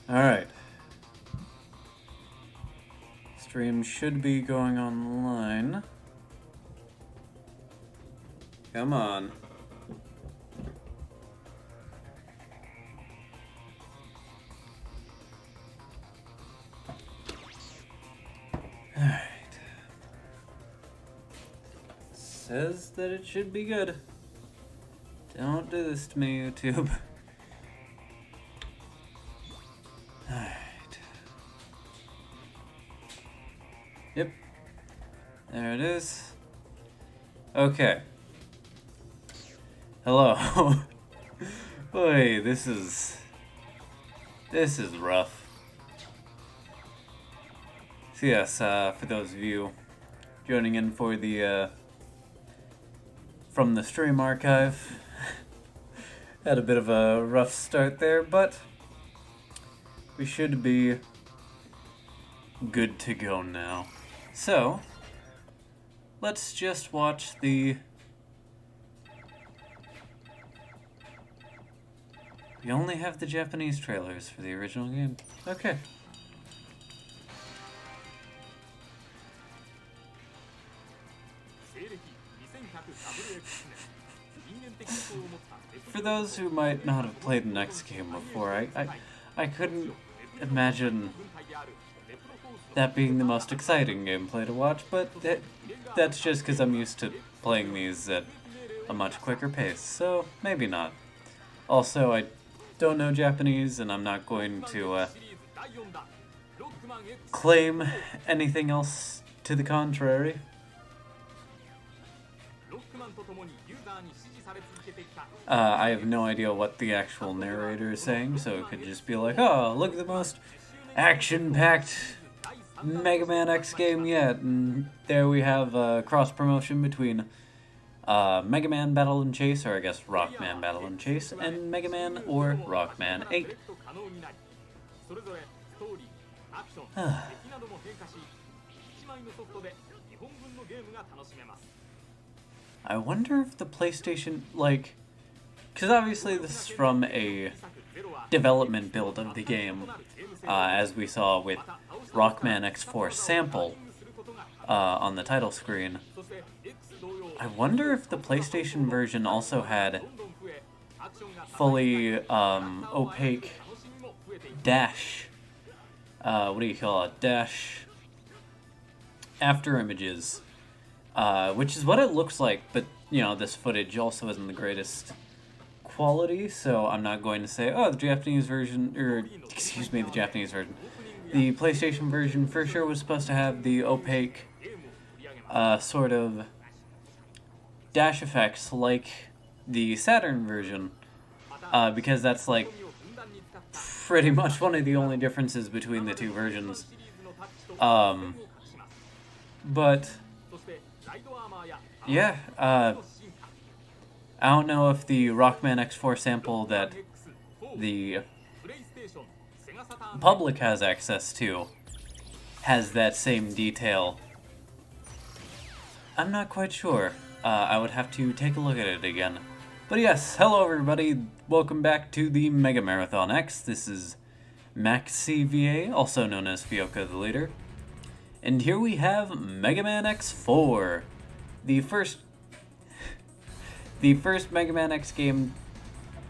Alright. Stream should be going online. Come on. Alright. Says that it should be good. Don't do this to me, YouTube. Alright. Yep. There it is. Okay. Hello. Boy, this is rough. So yes, for those of you joining in for the from the stream archive, had a bit of a rough start there, but we should be good to go now. So, let's just watch the... We only have the Japanese trailers for the original game. Okay. For those who might not have played an X game before, I couldn't imagine that being the most exciting gameplay to watch, but that's just because I'm used to playing these at a much quicker pace, so maybe not. Also, I don't know Japanese, and I'm not going to claim anything else to the contrary. I have no idea what the actual narrator is saying, so it could just be like, oh, look at the most action-packed Megaman X game yet, and there we have a cross-promotion between Megaman Battle and Chase, or I guess Rockman Battle and Chase, and Megaman or Rockman 8. I wonder if the PlayStation, like... Because obviously this is from a development build of the game, as we saw with Rockman X4 sample on the title screen. I wonder if the PlayStation version also had fully opaque dash, what do you call it, dash after images, which is what it looks like, but you know, this footage also isn't the greatest quality, so I'm not going to say, oh, the Japanese version, or excuse me, the Japanese version. The PlayStation version for sure was supposed to have the opaque sort of dash effects like the Saturn version, because that's like pretty much one of the only differences between the two versions. But yeah, I don't know if the Rockman X4 sample that the public has access to has that same detail. I'm not quite sure. I would have to take a look at it again. But yes, hello everybody, welcome back to the MegaMarathon X. This is MaxCVA, also known as Fioka the Leader. And here we have Megaman X4, the first Megaman X game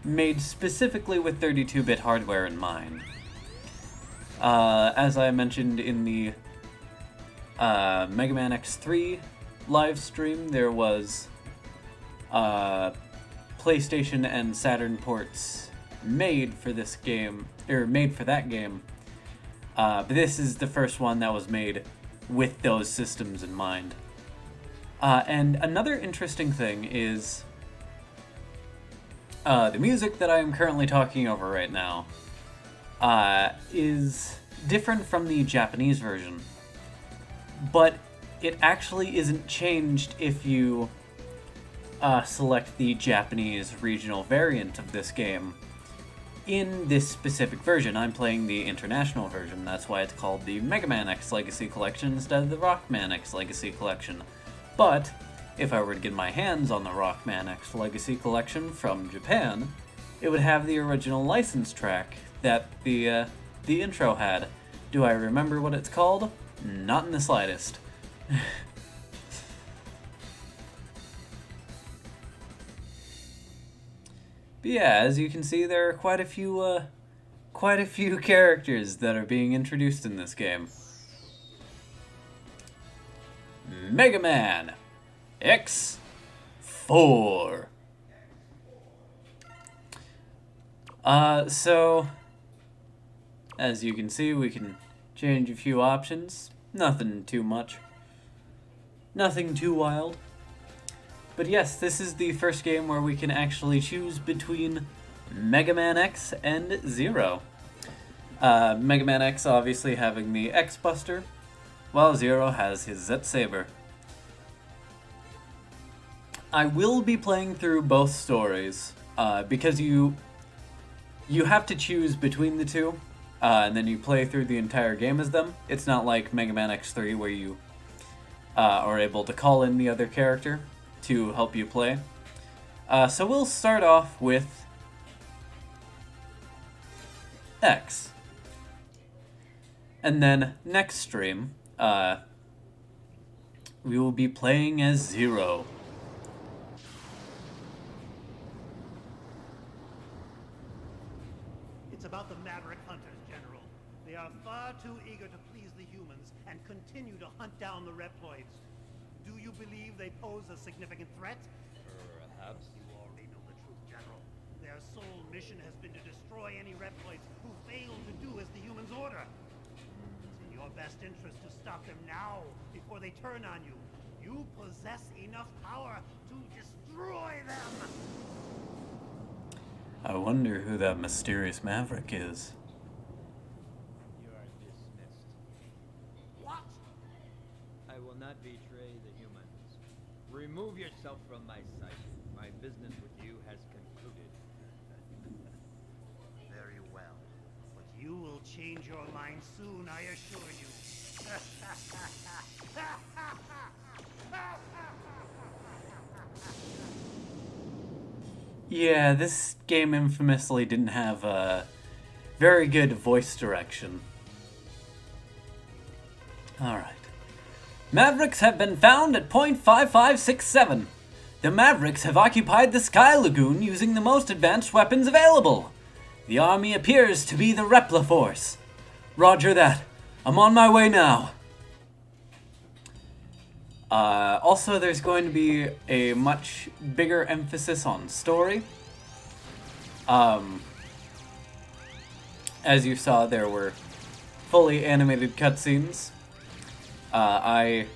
made specifically with 32-bit hardware in mind. As I mentioned in the Megaman X3 live stream, there was PlayStation and Saturn ports made for this game, or made for that game. But this is the first one that was made with those systems in mind. And another interesting thing is the music that I am currently talking over right now is different from the Japanese version, but it actually isn't changed if you select the Japanese regional variant of this game. In this specific version, I'm playing the international version, that's why it's called the Megaman X Legacy Collection instead of the Rockman X Legacy Collection. But if I were to get my hands on the Rockman X Legacy Collection from Japan, it would have the original license track that the the intro had. Do I remember what it's called? Not in the slightest. But yeah, as you can see, there are quite a few characters that are being introduced in this game. Megaman X4. So as you can see, we can change a few options. Nothing too much. Nothing too wild. But yes, this is the first game where we can actually choose between Megaman X and Zero. Megaman X obviously having the X-Buster, while Zero has his Z-Saber. I will be playing through both stories, because you have to choose between the two, and then you play through the entire game as them. It's not like Megaman X3 where you are able to call in the other character to help you play. So we'll start off with X. And then next stream, we will be playing as Zero. It's about the Maverick Hunters, General. They are far too eager to please the humans and continue to hunt down the Reploids. Do you believe they pose a significant threat? Perhaps. You already know the truth, General. Their sole mission has been to destroy any Reploids who fail to do as the humans order. It's in your best interest to stop them now, before they turn on you. You possess enough power to destroy them! I wonder who that mysterious Maverick is. You are dismissed. What? I will not betray the humans. Remove yourself from my sight. My business with you has concluded. Very well. But you will change your mind soon, I assure you. Yeah, this game infamously didn't have very good voice direction. Alright. Mavericks have been found at point 5567. The Mavericks have occupied the Sky Lagoon using the most advanced weapons available. The army appears to be the Repla Force. Roger that. I'm on my way now. Also, there's going to be a much bigger emphasis on story. As you saw, there were fully animated cutscenes. I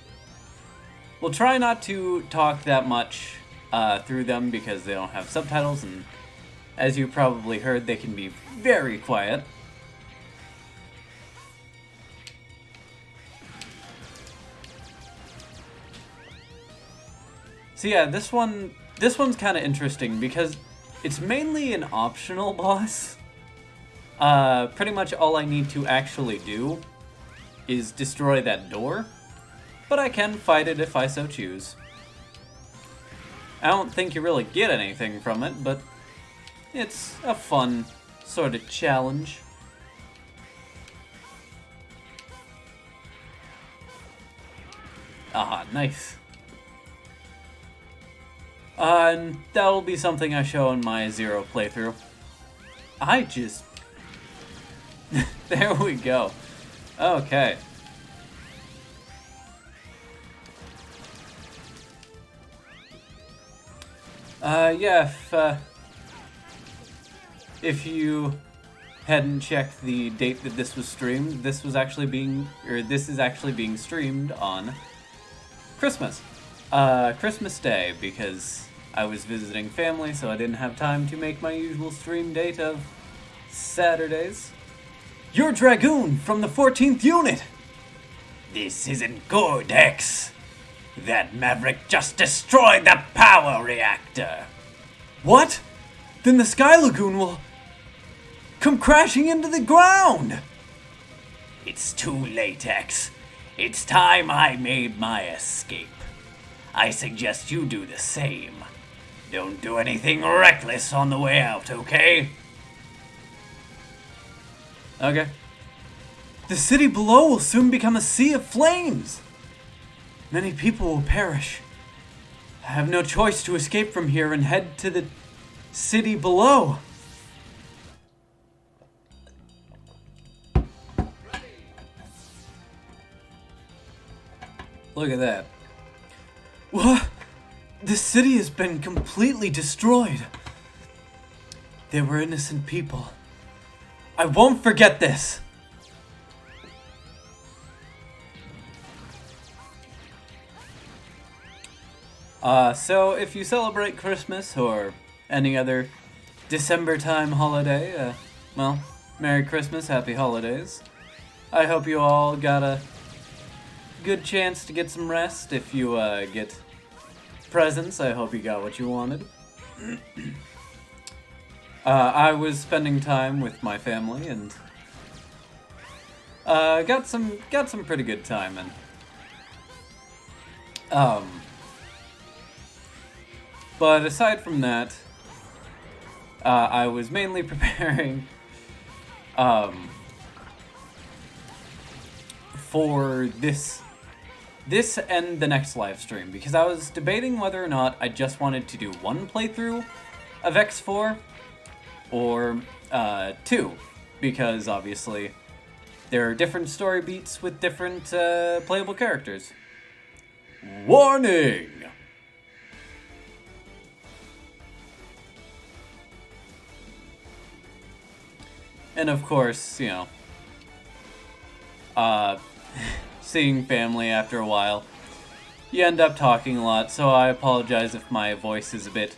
will try not to talk that much through them because they don't have subtitles, and as you probably heard, they can be very quiet. So yeah, this one's kind of interesting because it's mainly an optional boss. Pretty much all I need to actually do is destroy that door, but I can fight it if I so choose. I don't think you really get anything from it, but it's a fun sort of challenge. Ah, nice. And that'll be something I show in my Zero playthrough. There we go. Okay. Yeah, if you hadn't checked the date that this was streamed, this is actually being streamed on Christmas. Christmas Day, because I was visiting family, so I didn't have time to make my usual stream date of Saturdays. You're Dragoon from the 14th unit! This isn't good, X. That Maverick just destroyed the power reactor. What? Then the Sky Lagoon will come crashing into the ground! It's too late, X. It's time I made my escape. I suggest you do the same. Don't do anything reckless on the way out, okay? Okay. The city below will soon become a sea of flames. Many people will perish. I have no choice to escape from here and head to the city below. Look at that. What? The city has been completely destroyed. They were innocent people. I won't forget this. So if you celebrate Christmas or any other December time holiday, well, Merry Christmas, Happy Holidays. I hope you all got a good chance to get some rest. If you get presents, I hope you got what you wanted. I was spending time with my family and got some pretty good time and but aside from that, I was mainly preparing for this and the next live stream, because I was debating whether or not I just wanted to do one playthrough of X4 or two, because obviously there are different story beats with different playable characters. Warning! And of course, you know, seeing family after a while, you end up talking a lot, so I apologize if my voice is a bit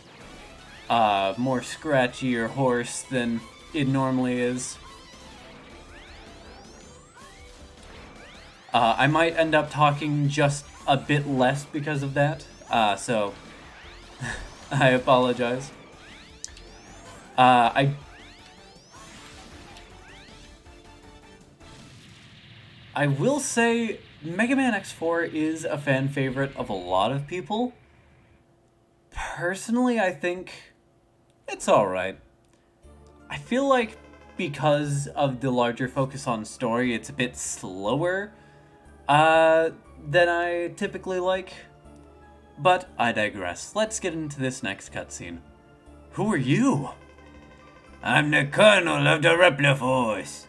more scratchy or hoarse than it normally is. I might end up talking just a bit less because of that, so I apologize. I will say Megaman X4 is a fan favorite of a lot of people. Personally, I think it's alright. I feel like because of the larger focus on story, it's a bit slower than I typically like. But I digress. Let's get into this next cutscene. Who are you? I'm the Colonel of the Repliforce.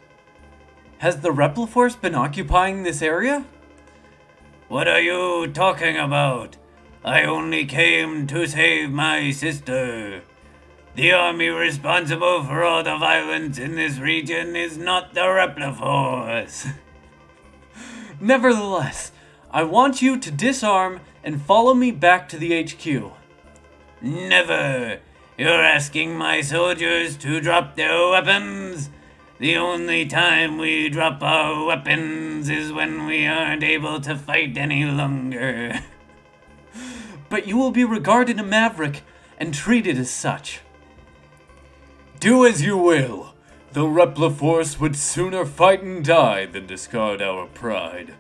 Has the Repliforce been occupying this area? What are you talking about? I only came to save my sister. The army responsible for all the violence in this region is not the Repliforce. Nevertheless, I want you to disarm and follow me back to the HQ. Never! You're asking my soldiers to drop their weapons? The only time we drop our weapons is when we aren't able to fight any longer. But you will be regarded a maverick and treated as such. Do as you will. The Repliforce would sooner fight and die than discard our pride.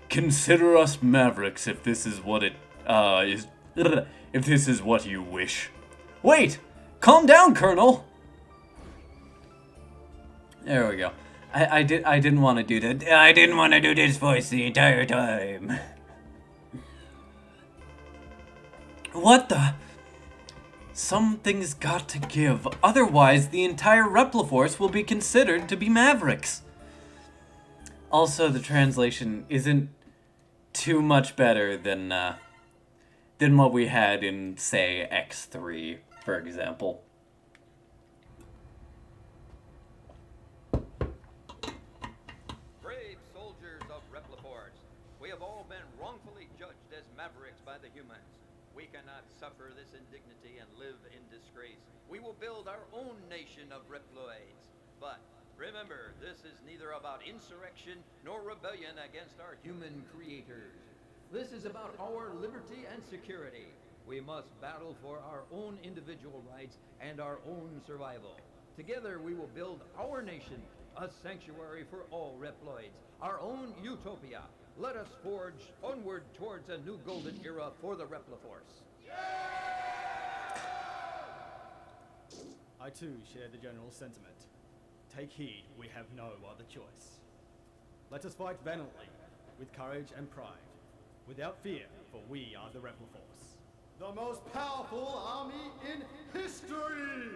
Consider us mavericks if this is what it is. If this is what you wish. Wait! Calm down, Colonel! There we go. I didn't want to do that. I didn't want to do this voice the entire time. What the? Something's got to give. Otherwise, the entire Repliforce will be considered to be mavericks. Also, the translation isn't too much better than what we had in, say, X3, for example. Brave soldiers of Repliforce, we have all been wrongfully judged as mavericks by the humans. We cannot suffer this indignity and live in disgrace. We will build our own nation of Reploids. But remember, this is neither about insurrection nor rebellion against our human creators. This is about our liberty and security. We must battle for our own individual rights and our own survival. Together we will build our nation, a sanctuary for all Reploids, our own utopia. Let us forge onward towards a new golden era for the Repliforce. I too share the general sentiment. Take heed, we have no other choice. Let us fight valiantly, with courage and pride, without fear, for we are the Repliforce. The most powerful army in history!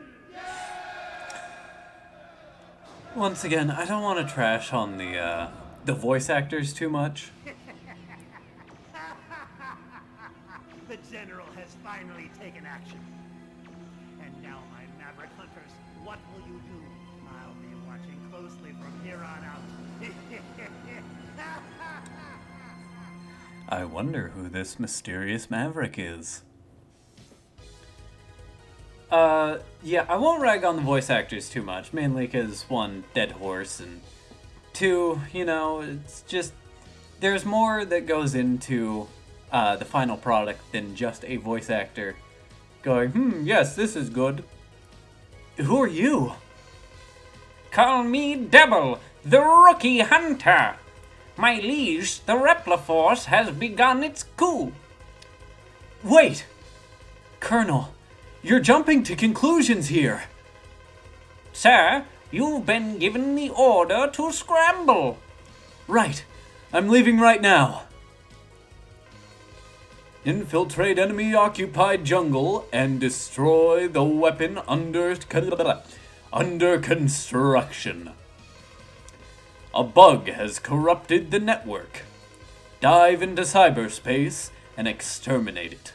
Once again, I don't want to trash on the voice actors too much. The general has finally taken action. And now, my Maverick Hunters, what will you do? I'll be watching closely from here on out. I wonder who this mysterious Maverick is. Yeah, I won't rag on the voice actors too much, mainly because, one, dead horse, and two, you know, it's just, there's more that goes into the final product than just a voice actor going, yes, this is good. Who are you? Call me Devil, the Rookie Hunter. My liege, the Repliforce, has begun its coup. Wait! Colonel, you're jumping to conclusions here. Sir, you've been given the order to scramble. Right. I'm leaving right now. Infiltrate enemy-occupied jungle and destroy the weapon under construction. A bug has corrupted the network. Dive into cyberspace and exterminate it.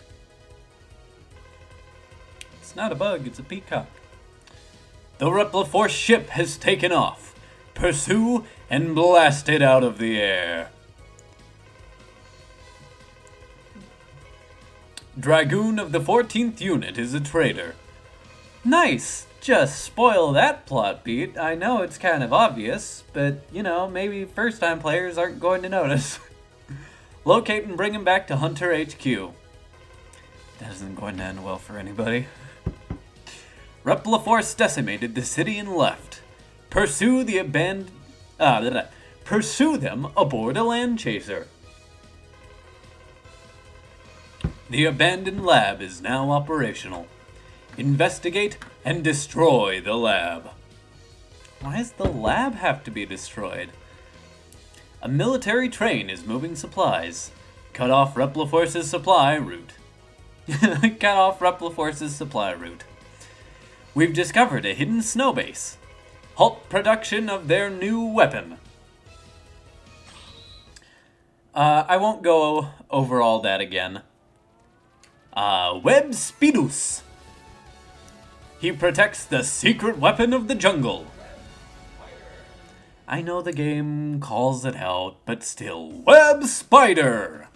It's not a bug, it's a peacock. The Repliforce ship has taken off. Pursue and blast it out of the air. Dragoon of the 14th Unit is a traitor. Nice! Just spoil that plot beat. I know it's kind of obvious, but, you know, maybe first-time players aren't going to notice. Locate and bring him back to Hunter HQ. That isn't going to end well for anybody. Repliforce decimated the city and left. Pursue them aboard a land chaser. The abandoned lab is now operational. Investigate and destroy the lab. Why does the lab have to be destroyed? A military train is moving supplies. Cut off Repliforce's supply route. Cut off Repliforce's supply route. We've discovered a hidden snow base. Halt production of their new weapon. I won't go over all that again. Web Speedus. He protects the secret weapon of the jungle. I know the game calls it out, but still. Web Spider!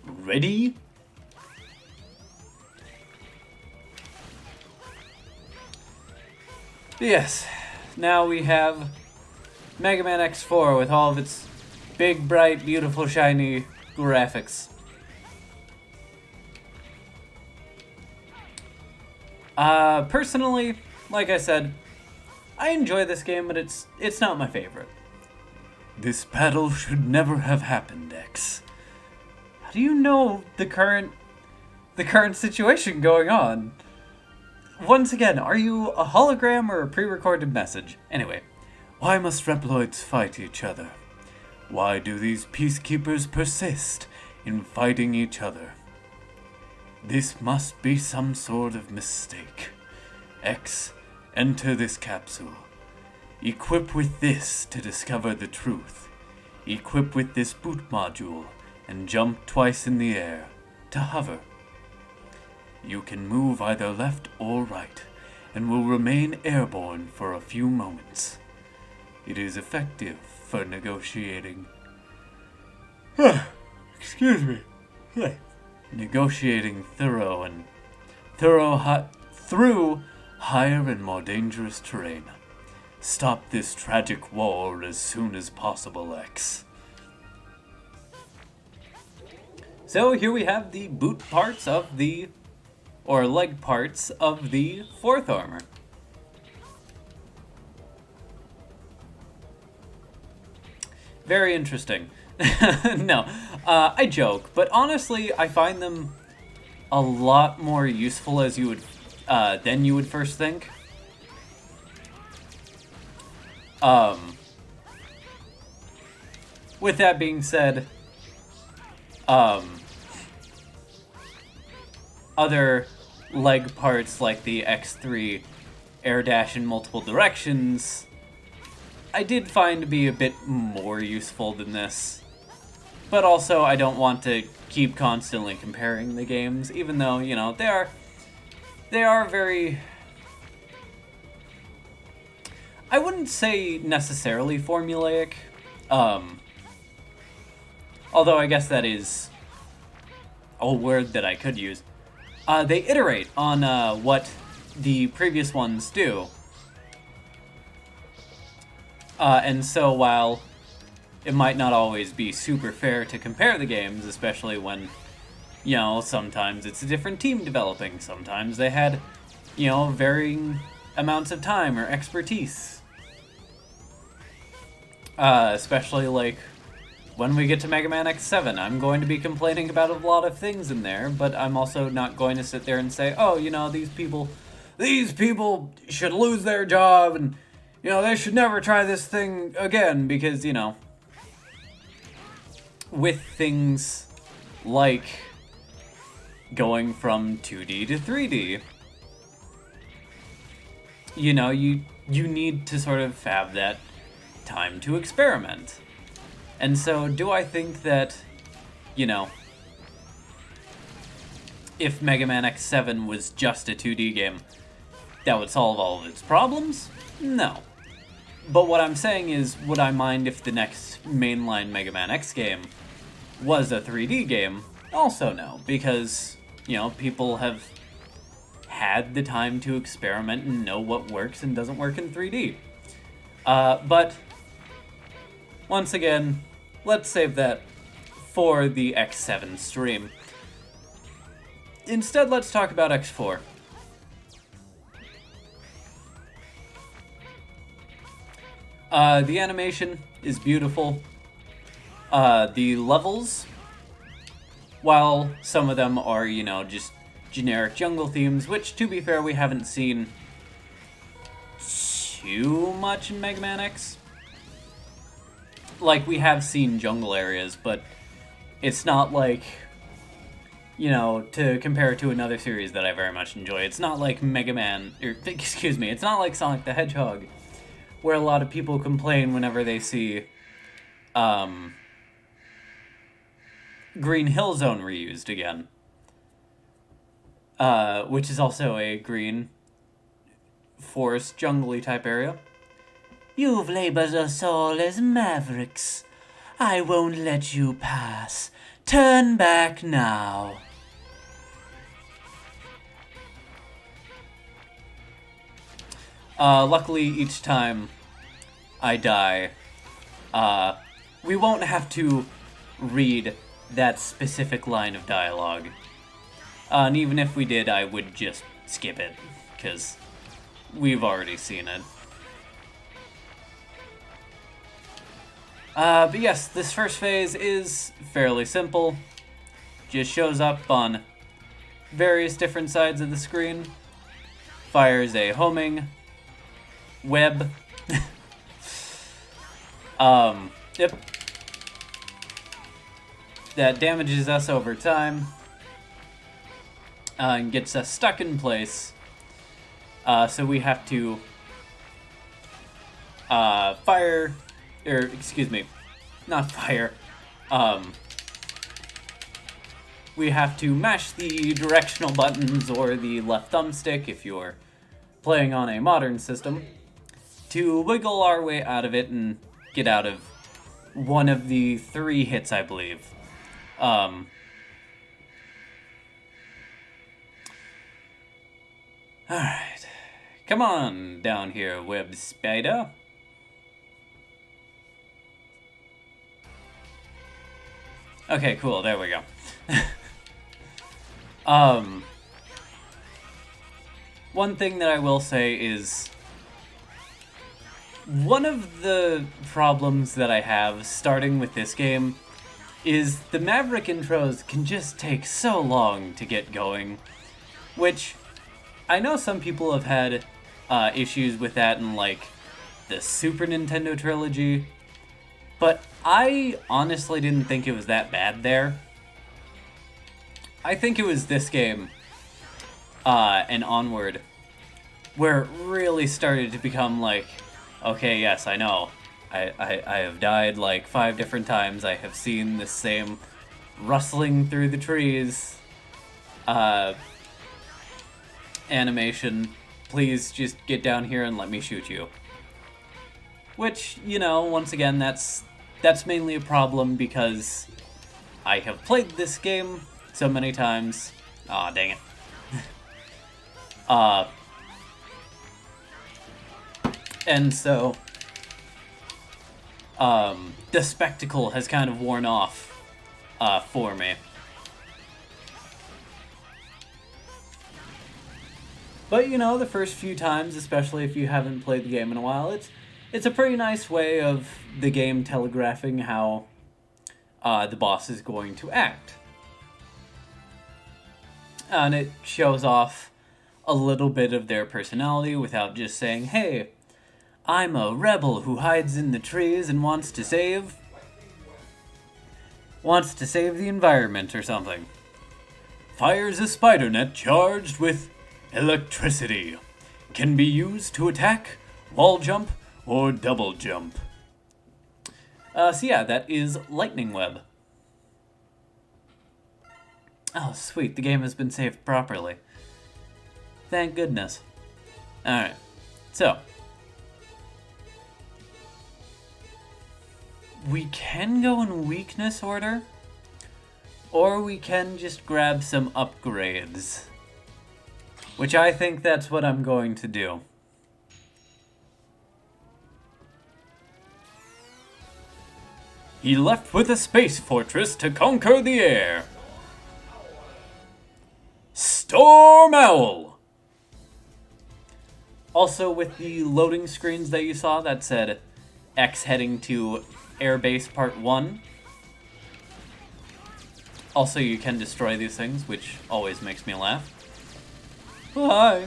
Ready? Yes, now we have Megaman X4 with all of its big, bright, beautiful, shiny graphics. Personally, like I said, I enjoy this game, but it's not my favorite. This battle should never have happened, X. How do you know the current situation going on? Once again, are you a hologram or a pre-recorded message? Anyway, why must Reploids fight each other? Why do these peacekeepers persist in fighting each other? This must be some sort of mistake. X, enter this capsule. Equip with this to discover the truth. Equip with this boot module and jump twice in the air to hover. You can move either left or right and will remain airborne for a few moments. It is effective for negotiating. Excuse me. Negotiating through higher and more dangerous terrain. Stop this tragic war as soon as possible, X. So here we have the boot parts of the, or leg parts of the 4th armor. Very interesting. No, I joke, but honestly, I find them a lot more useful as you would, than you would first think. with that being said, other leg parts like the X3 air dash in multiple directions, I did find to be a bit more useful than this. But also, I don't want to keep constantly comparing the games, even though, you know, they are very... I wouldn't say necessarily formulaic, although I guess that is a word that I could use. They iterate on what the previous ones do. And so while it might not always be super fair to compare the games, especially when, you know, sometimes it's a different team developing, sometimes they had, you know, varying amounts of time or expertise. Especially, like, when we get to Megaman X7, I'm going to be complaining about a lot of things in there, but I'm also not going to sit there and say, oh, you know, these people should lose their job, and, you know, they should never try this thing again, because, you know, with things like going from 2D to 3D, you know, you need to sort of have that time to experiment. And so, do I think that, you know, if Megaman X7 was just a 2D game, that would solve all of its problems? No. But what I'm saying is, would I mind if the next mainline Mega Man X game was a 3D game? Also no, because, you know, people have had the time to experiment and know what works and doesn't work in 3D. But, once again, let's save that for the X7 stream. Instead, let's talk about X4. The animation is beautiful. The levels, while some of them are, you know, just generic jungle themes, which, to be fair, we haven't seen too much in Mega Man X. Like, we have seen jungle areas, but it's not like, you know, to compare to another series that I very much enjoy, it's not like it's not like Sonic the Hedgehog, where a lot of people complain whenever they see Green Hill Zone reused again. Which is also a green forest jungly type area. You've labored us all as mavericks. I won't let you pass. Turn back now. Luckily, each time I die, we won't have to read that specific line of dialogue. And even if we did, I would just skip it, because we've already seen it. But yes, this first phase is fairly simple. Just shows up on various different sides of the screen. Fires a homing web. Yep. That damages us over time. And gets us stuck in place. So we have to we have to mash the directional buttons or the left thumbstick if you're playing on a modern system to wiggle our way out of it and get out of one of the 3 hits, I believe. Alright. Come on down here, web spider. Okay, cool, there we go. One thing that I will say is one of the problems that I have starting with this game is the Maverick intros can just take so long to get going, which I know some people have had issues with that in, like, the Super Nintendo trilogy, But I honestly didn't think it was that bad there. I think it was this game, and onward, where it really started to become like, okay, yes, I know. I have died like 5 different times. I have seen the same rustling through the trees animation. Please just get down here and let me shoot you. Which, you know, once again, that's mainly a problem because I have played this game so many times. Aw, dang it. And so, the spectacle has kind of worn off, for me. But, you know, the first few times, especially if you haven't played the game in a while, it's a pretty nice way of the game telegraphing how, the boss is going to act. And it shows off a little bit of their personality without just saying, hey, I'm a rebel who hides in the trees and wants to save the environment or something. Fires a spider net charged with electricity. Can be used to attack, wall jump, or double jump. So yeah, that is Lightning Web. Oh, sweet, the game has been saved properly. Thank goodness. Alright, so. We can go in weakness order, or we can just grab some upgrades. Which I think that's what I'm going to do. He left with a space fortress to conquer the air. Storm Owl! Also, with the loading screens that you saw that said X heading to Airbase Part 1. Also, you can destroy these things, which always makes me laugh. Bye!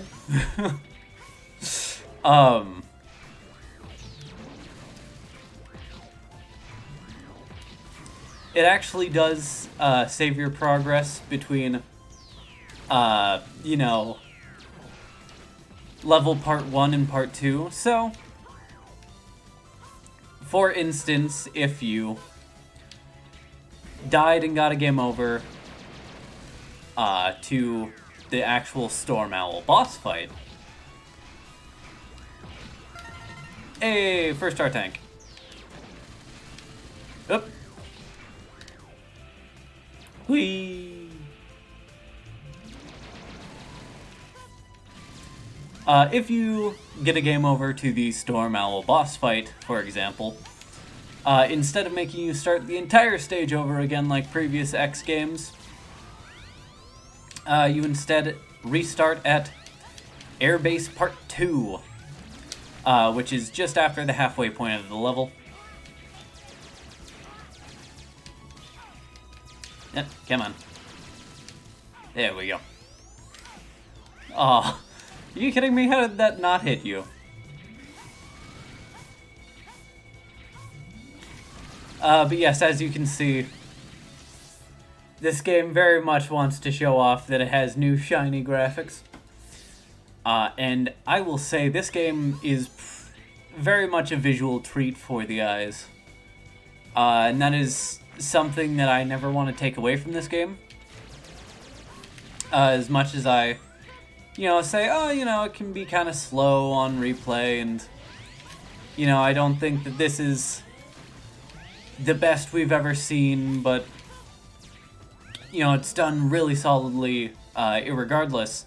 It actually does save your progress between, you know, level Part 1 and Part 2. So, for instance, if you died and got a game over to the actual Storm Owl boss fight. Hey, first star tank. Oop. Whee! If you get a game over to the Storm Owl boss fight, for example, instead of making you start the entire stage over again like previous X games, you instead restart at Airbase Part 2, which is just after the halfway point of the level. Yep, come on. There we go. Aw. Are you kidding me? How did that not hit you? But yes, as you can see, this game very much wants to show off that it has new shiny graphics. And I will say this game is very much a visual treat for the eyes. And that is something that I never want to take away from this game. As much as I, you know, say, oh, you know, it can be kind of slow on replay, and, you know, I don't think that this is the best we've ever seen, but, you know, it's done really solidly, irregardless.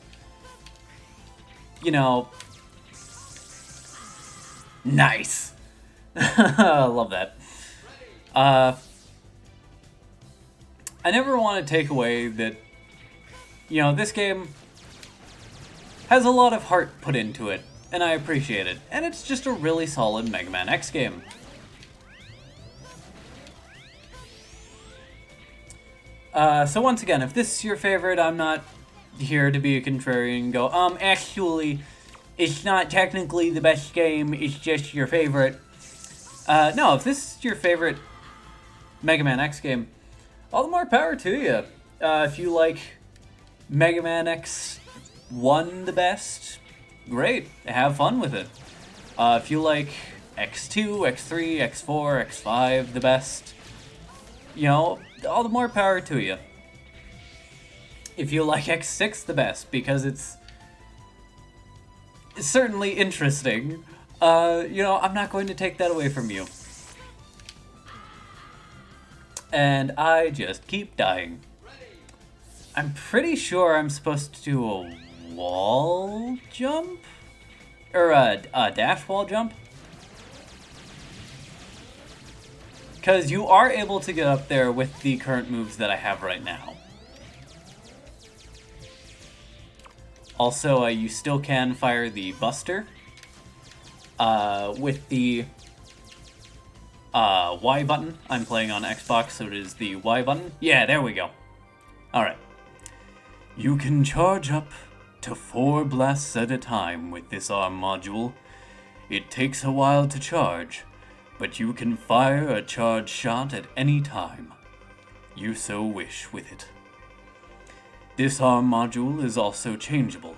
You know, nice! I love that. I never want to take away that, you know, this game has a lot of heart put into it, and I appreciate it. And it's just a really solid Megaman X game. So once again, if this is your favorite, I'm not here to be a contrarian and go, actually, it's not technically the best game, it's just your favorite. No, if this is your favorite Mega Man X game, all the more power to you. If you like Megaman X1 the best, great, have fun with it. If you like X2, X3, X4, X5 the best, you know, all the more power to you. If you like X6 the best, because it's certainly interesting, you know, I'm not going to take that away from you. And I just keep dying. I'm pretty sure I'm supposed to do a wall jump? Or a dash wall jump? Because you are able to get up there with the current moves that I have right now. Also, you still can fire the Buster with the Y button. I'm playing on Xbox, so it is the Y button. Yeah, there we go. Alright. You can charge up to 4 blasts at a time with this arm module. It takes a while to charge, but you can fire a charged shot at any time you so wish with it. This arm module is also changeable.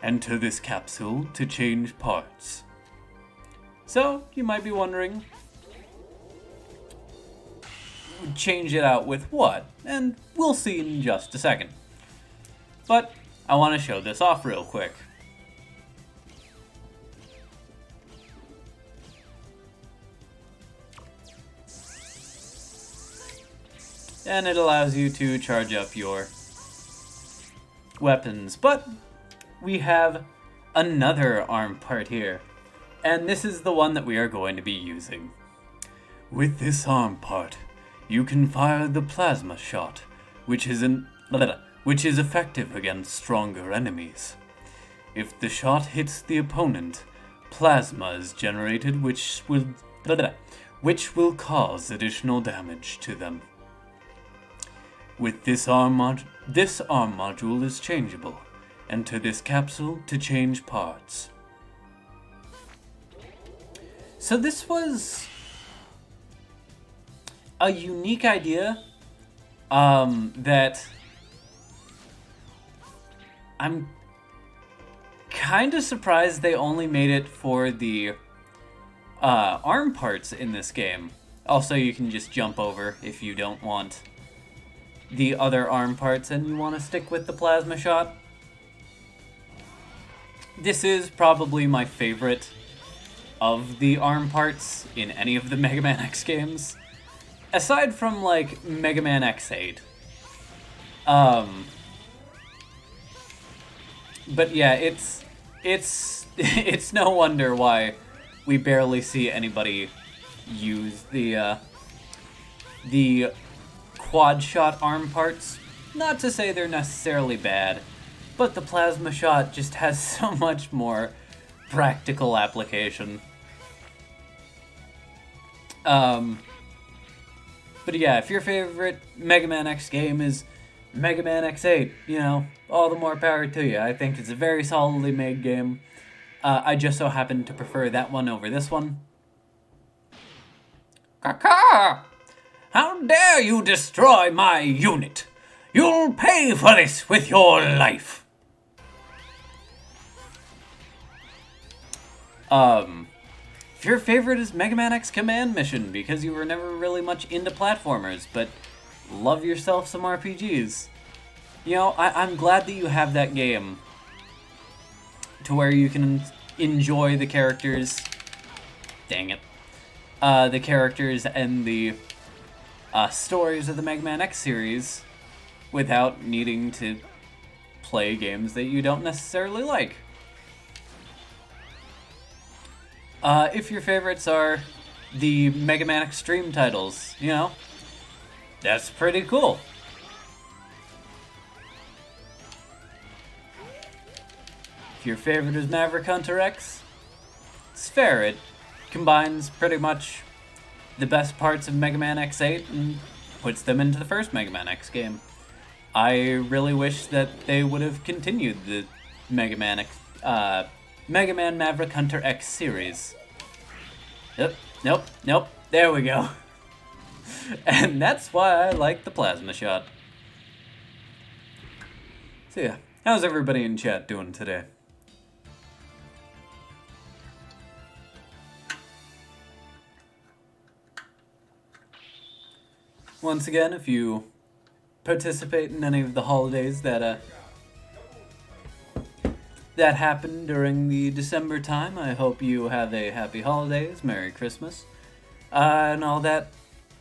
Enter this capsule to change parts. So, you might be wondering, change it out with what? And we'll see in just a second. But I want to show this off real quick. And it allows you to charge up your weapons. But we have another arm part here. And this is the one that we are going to be using. With this arm part, you can fire the plasma shot, which is effective against stronger enemies. If the shot hits the opponent, plasma is generated, which will cause additional damage to them. With this arm module is changeable. Enter this capsule to change parts. So this was a unique idea that I'm kind of surprised they only made it for the arm parts in this game. Also, you can just jump over if you don't want the other arm parts and you want to stick with the plasma shot. This is probably my favorite of the arm parts in any of the Mega Man X games. Aside from, like, Megaman X8. But yeah, it's no wonder why we barely see anybody use the quad shot arm parts. Not to say they're necessarily bad, but the plasma shot just has so much more practical application. But yeah, if your favorite Mega Man X game is Mega Man X8, you know, all the more power to you. I think it's a very solidly made game. I just so happen to prefer that one over this one. Caca! How dare you destroy my unit? You'll pay for this with your life. If your favorite is Mega Man X Command Mission because you were never really much into platformers, but love yourself some RPGs, you know, I'm glad that you have that game to where you can enjoy the characters. Dang it. The characters and the stories of the Mega Man X series without needing to play games that you don't necessarily like. If your favorites are the Mega Man Xtreme titles, you know, that's pretty cool. If your favorite is Maverick Hunter X, it's fair. It combines pretty much the best parts of Mega Man X8 and puts them into the first Mega Man X game. I really wish that they would have continued the Mega Man Maverick Hunter X series. Yep, Nope, nope, there we go. And that's why I like the plasma shot. So yeah, how's everybody in chat doing today? Once again, if you participate in any of the holidays that happened during the December time, I hope you have a happy holidays, Merry Christmas, and all that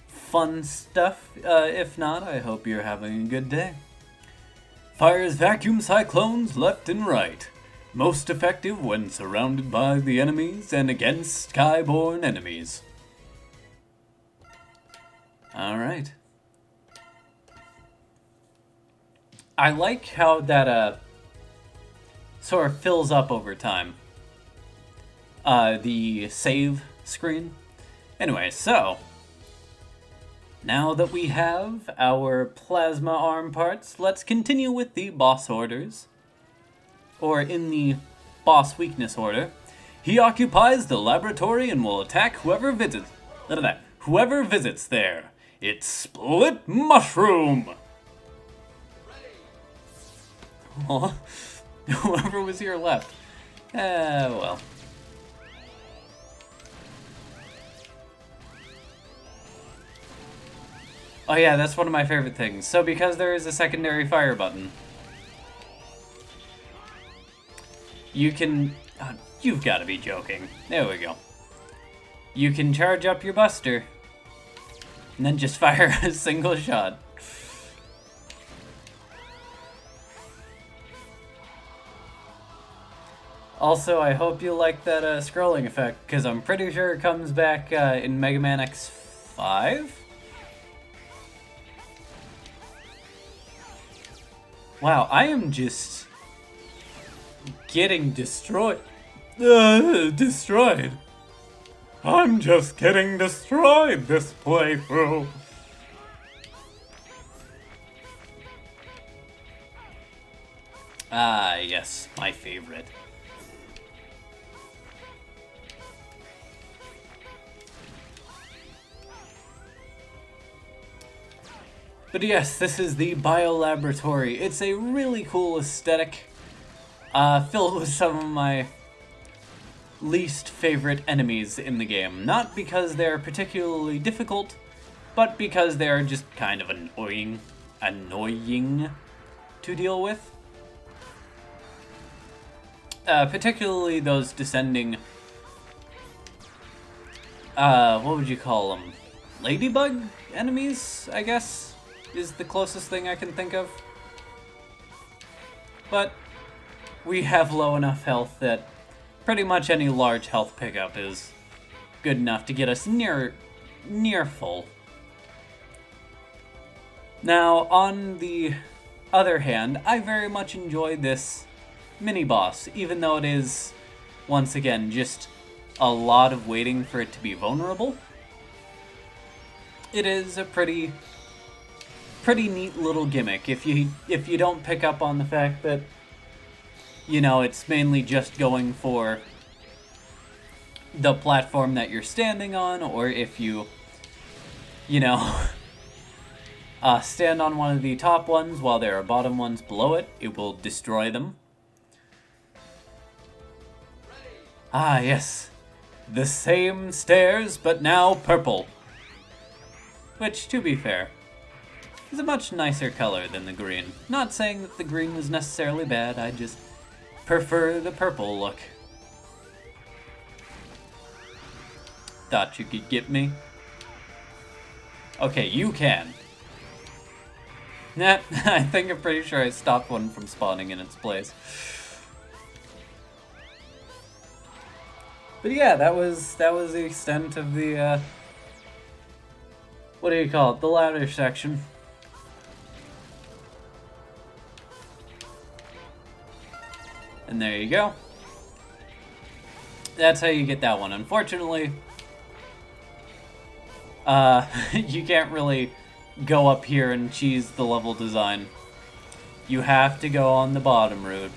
fun stuff. If not, I hope you're having a good day. Fires vacuum cyclones left and right. Most effective when surrounded by the enemies and against skyborne enemies. Alright. I like how that sort of fills up over time. The save screen. Anyway, so now that we have our plasma arm parts, let's continue with the boss orders. Or in the boss weakness order. He occupies the laboratory and will attack whoever visits. Whoever visits there. It's Split Mushroom! Aw. Whoever was here left. Well. Oh yeah, that's one of my favorite things. So because there is a secondary fire button, you can... you've got to be joking. There we go. You can charge up your buster, and then just fire a single shot. Also, I hope you like that scrolling effect, because I'm pretty sure it comes back in Megaman X5? Wow, I am just getting destroyed. Destroyed. I'm just getting destroyed this playthrough. Ah, yes, my favorite. But yes, this is the Biolaboratory. It's a really cool aesthetic, filled with some of my least favorite enemies in the game. Not because they're particularly difficult, but because they're just kind of annoying to deal with. Particularly those descending, what would you call them? Ladybug enemies, I guess, is the closest thing I can think of. But we have low enough health that pretty much any large health pickup is good enough to get us near full. Now, on the other hand, I very much enjoy this mini-boss, even though it is, once again, just a lot of waiting for it to be vulnerable. It is a pretty neat little gimmick if you don't pick up on the fact that, you know, it's mainly just going for the platform that you're standing on, or if you know, stand on one of the top ones while there are bottom ones below it, it will destroy them. Ah, yes. The same stairs, but now purple. Which, to be fair, is a much nicer color than the green. Not saying that the green was necessarily bad, I just prefer the purple look. Thought you could get me? Okay, you can. Nah, I think I'm pretty sure I stopped one from spawning in its place. But yeah, that was the extent of the, what do you call it? The ladder section. And there you go. That's how you get that one. Unfortunately, you can't really go up here and cheese the level design. You have to go on the bottom route.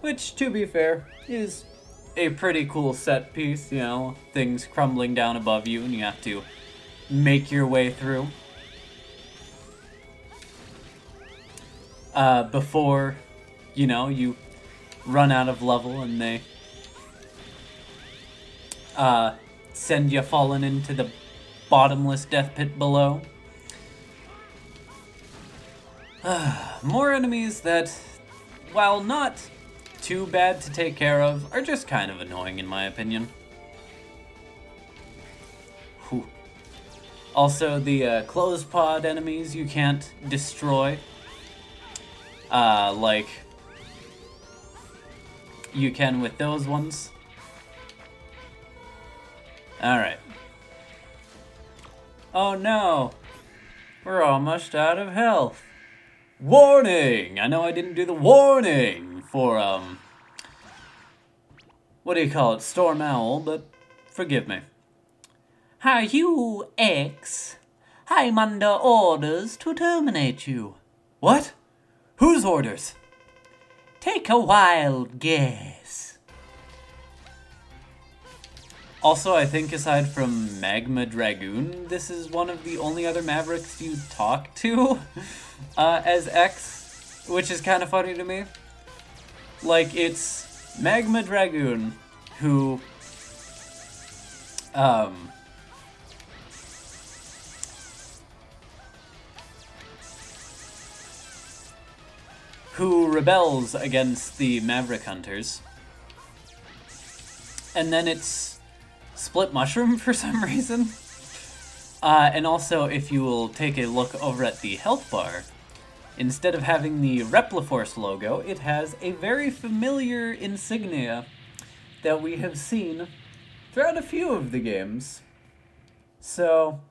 Which, to be fair, is a pretty cool set piece, you know, things crumbling down above you and you have to make your way through. Before, you know, you run out of level and they send you falling into the bottomless death pit below. More enemies that, while not too bad to take care of, are just kind of annoying in my opinion. Whew. Also, the closed pod enemies you can't destroy. Like you can with those ones. Alright. Oh no! We're almost out of health. Warning! I know I didn't do the warning for, what do you call it? Storm Owl, but forgive me. Are you X? I'm under orders to terminate you. What? Whose orders? Take a wild guess. Also, I think aside from Magma Dragoon, this is one of the only other Mavericks you talk to as X, which is kind of funny to me. Like, it's Magma Dragoon who rebels against the Maverick Hunters. And then it's Split Mushroom for some reason. And also, if you will take a look over at the health bar, instead of having the Repliforce logo, it has a very familiar insignia that we have seen throughout a few of the games. So,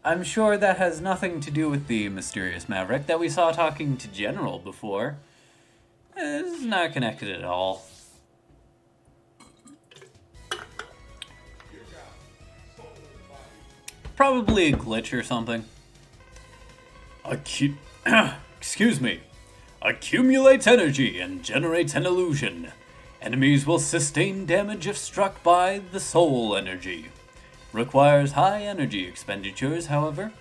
I'm sure that has nothing to do with the mysterious Maverick that we saw talking to General before. It's not connected at all. Probably a glitch or something. Excuse me. Accumulates energy and generates an illusion. Enemies will sustain damage if struck by the soul energy. Requires high energy expenditures, however,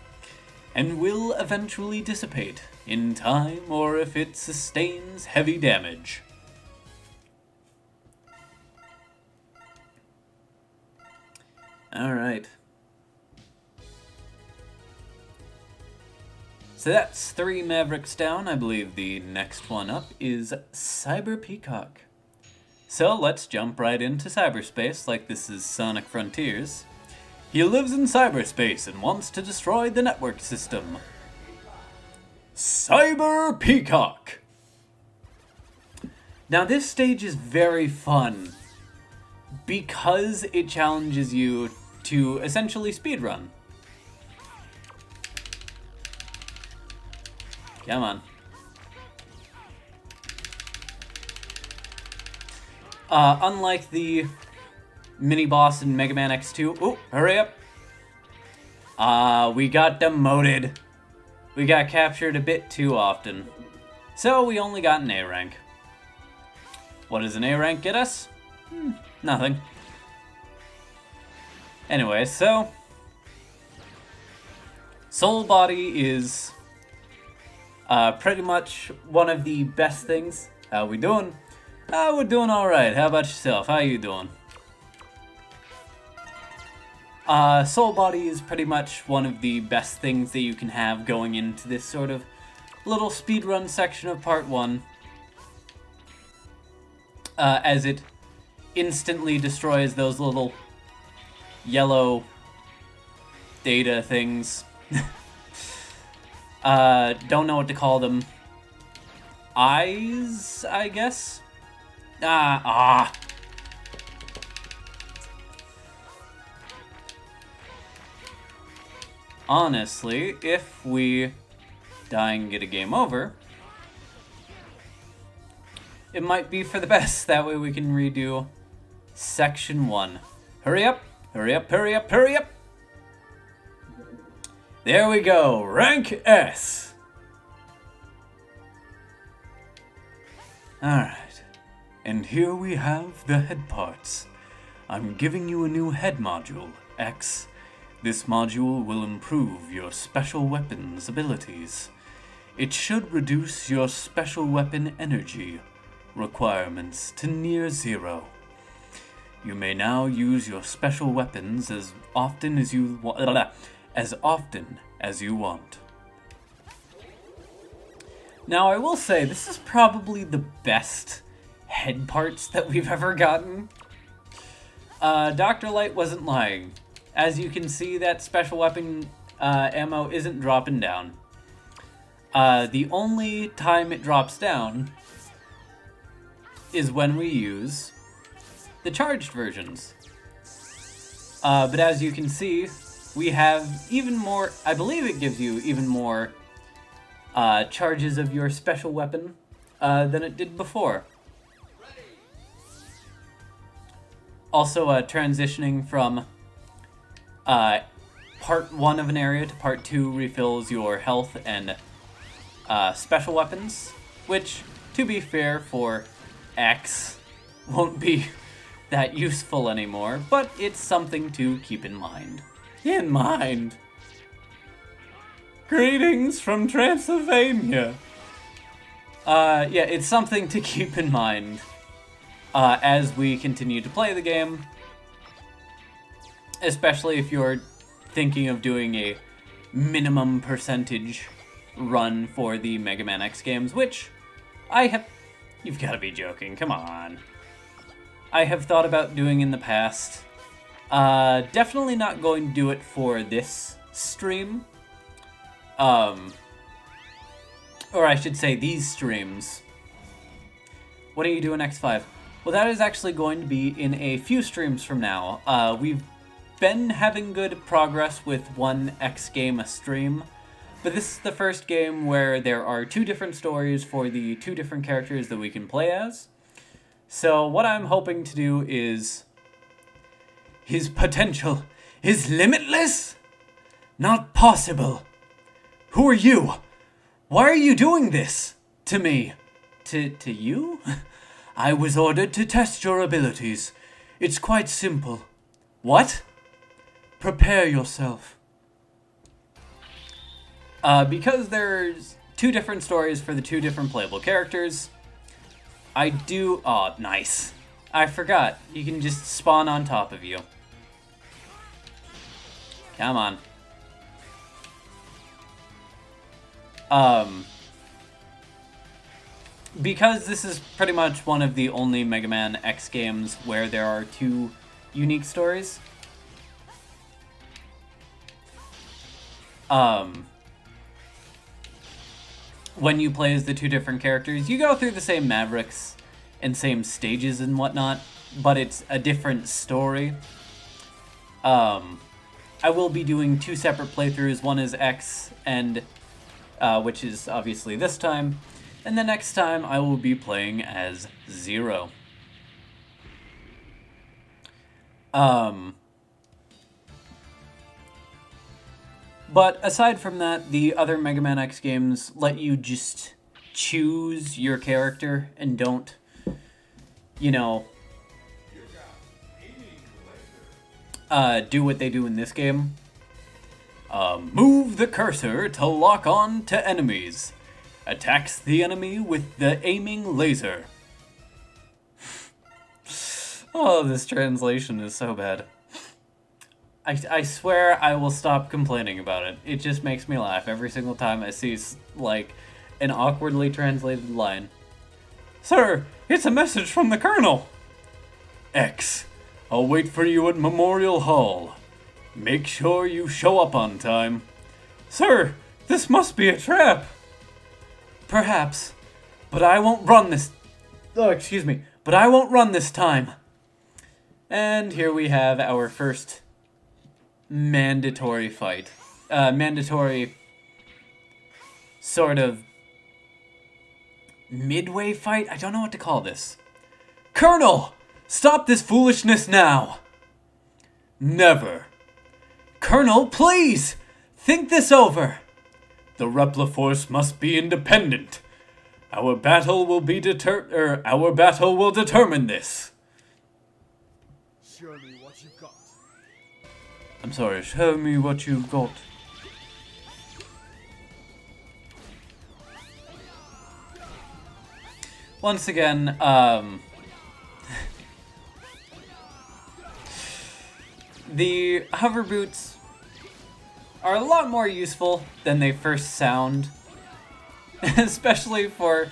and will eventually dissipate in time or if it sustains heavy damage. Alright. So that's 3 Mavericks down. I believe the next one up is Cyber Peacock. So let's jump right into cyberspace like this is Sonic Frontiers. He lives in cyberspace and wants to destroy the network system. Cyber Peacock! Now this stage is very fun because it challenges you to essentially speedrun. Come on. Unlike the mini-boss in Megaman X2... Oh, hurry up! We got demoted. We got captured a bit too often. So we only got an A rank. What does an A rank get us? Nothing. Anyway, so... Soul Body is... pretty much one of the best things. How we doing? We're doing alright. How about yourself? How you doing? Soul Body is pretty much one of the best things that you can have going into this sort of little speedrun section of Part 1. As it instantly destroys those little yellow data things. Don't know what to call them. Eyes, I guess? Honestly, if we die and get a game over, it might be for the best. That way we can redo Section 1. Hurry up! Hurry up, hurry up, hurry up! There we go! Rank S! Alright. And here we have the head parts. I'm giving you a new head module, X. This module will improve your special weapons abilities. It should reduce your special weapon energy requirements to near zero. You may now use your special weapons as often as you want. Now, I will say, this is probably the best head parts that we've ever gotten. Dr. Light wasn't lying. As you can see, that special weapon ammo isn't dropping down. The only time it drops down is when we use the charged versions. But as you can see, we have even more, I believe it gives you even more charges of your special weapon than it did before. Also, transitioning from part 1 of an area to part 2 refills your health and special weapons, which, to be fair, for X won't be that useful anymore, but it's something to keep in mind. Greetings from Transylvania! Yeah, it's something to keep in mind as we continue to play the game, especially if you're thinking of doing a minimum percentage run for the Mega Man X games, which I have... You've got to be joking, come on. I have thought about doing in the past. Definitely not going to do it for this stream. Or I should say these streams. When are you doing X5? Well, that is actually going to be in a few streams from now. We've been having good progress with one X game a stream, but this is the first game where there are 2 different stories for the 2 different characters that we can play as. So what I'm hoping to do is... His potential is limitless? Not possible. Who are you? Why are you doing this? To me. To you? I was ordered to test your abilities. It's quite simple. What? Prepare yourself. Because there's 2 different stories for the 2 different playable characters, I do... Oh, nice. I forgot. You can just spawn on top of you. Come on. Because this is pretty much one of the only Mega Man X games where there are 2 unique stories, when you play as the 2 different characters, you go through the same Mavericks and same stages and whatnot, but it's a different story. I will be doing 2 separate playthroughs. One is X, and which is obviously this time, and the next time I will be playing as Zero. But aside from that, the other Mega Man X games let you just choose your character and don't, you know, do what they do in this game. Move the cursor to lock on to enemies. Attacks the enemy with the aiming laser. Oh, this translation is so bad. I swear I will stop complaining about it. It just makes me laugh every single time I see, like, an awkwardly translated line. Sir, it's a message from the Colonel. X, I'll wait for you at Memorial Hall. Make sure you show up on time. Sir, this must be a trap. Perhaps, but I won't run this... Oh, excuse me. But I won't run this time. And here we have our first mandatory fight. Mandatory sort of midway fight? I don't know what to call this. Colonel! Stop this foolishness now! Never. Colonel, please! Think this over. The Repliforce must be independent. Our battle will determine this. Show me what you've got. I'm sorry, show me what you've got. Once again, the hover boots are a lot more useful than they first sound, especially for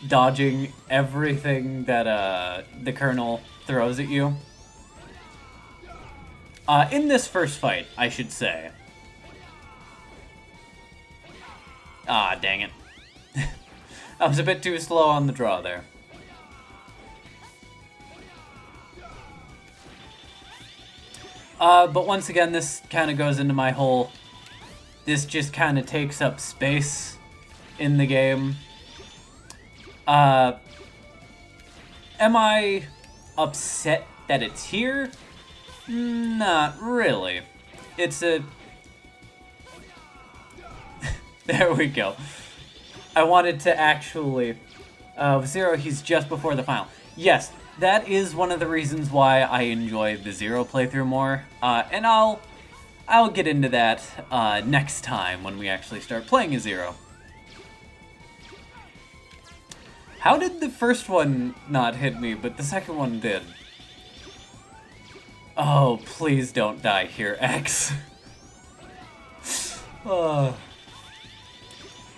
dodging everything that the Colonel throws at you. In this first fight, I should say. Ah, dang it. I was a bit too slow on the draw there. But once again, this kind of goes into my whole... This just kind of takes up space in the game. Am I upset that it's here? Not really. It's a... There we go. I wanted to actually... Zero, he's just before the final. Yes, that is one of the reasons why I enjoy the Zero playthrough more. And I'll get into that next time when we actually start playing a Zero. How did the first one not hit me, but the second one did? Oh, please don't die here, X.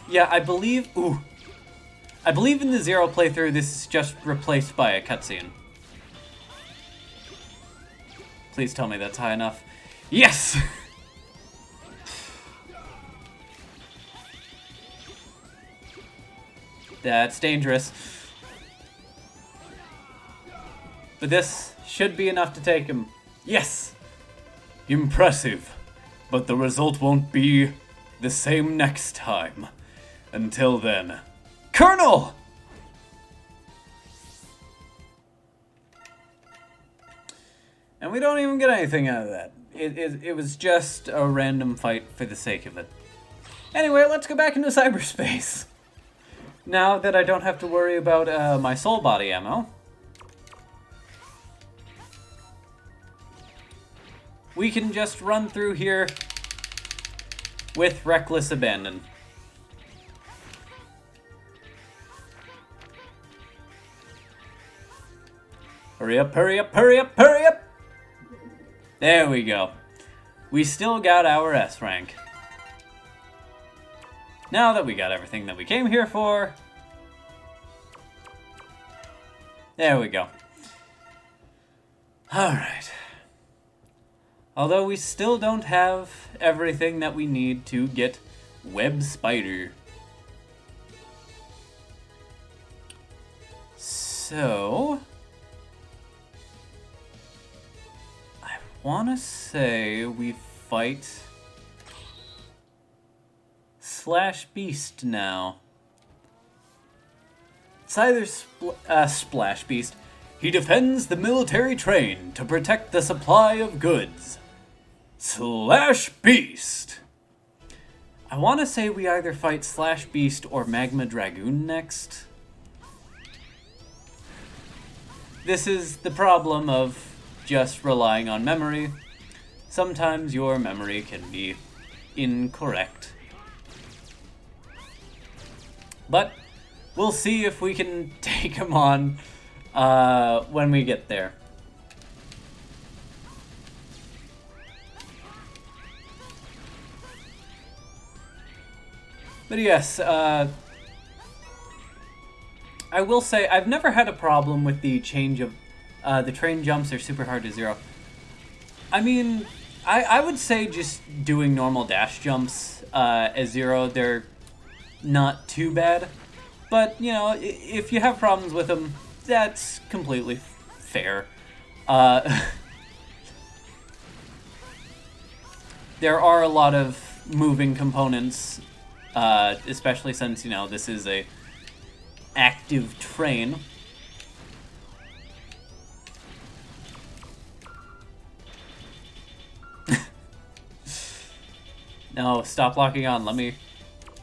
Yeah, I believe... Ooh. I believe in the Zero playthrough, this is just replaced by a cutscene. Please tell me that's high enough. Yes! That's dangerous. But this should be enough to take him. Yes! Impressive. But the result won't be the same next time. Until then, Colonel! And we don't even get anything out of that. It was just a random fight for the sake of it. Anyway, let's go back into cyberspace. Now that I don't have to worry about my soul body ammo. We can just run through here with reckless abandon. Hurry up, hurry up, hurry up, hurry up! There we go. We still got our S rank. Now that we got everything that we came here for... There we go. Alright. Although we still don't have everything that we need to get Web Spider. So... I want to say we fight... Slash Beast now. It's either Splash Beast. He defends the military train to protect the supply of goods. Slash Beast. I want to say we either fight Slash Beast or Magma Dragoon next. This is the problem of just relying on memory. Sometimes your memory can be incorrect. But we'll see if we can take him on when we get there. But yes, I will say I've never had a problem with the change of the train jumps are super hard to zero. I mean, I would say just doing normal dash jumps as zero, they're not too bad, but you know, if you have problems with them, that's completely fair. There are a lot of moving components, especially since, you know, this is a active train. No, stop locking on, let me...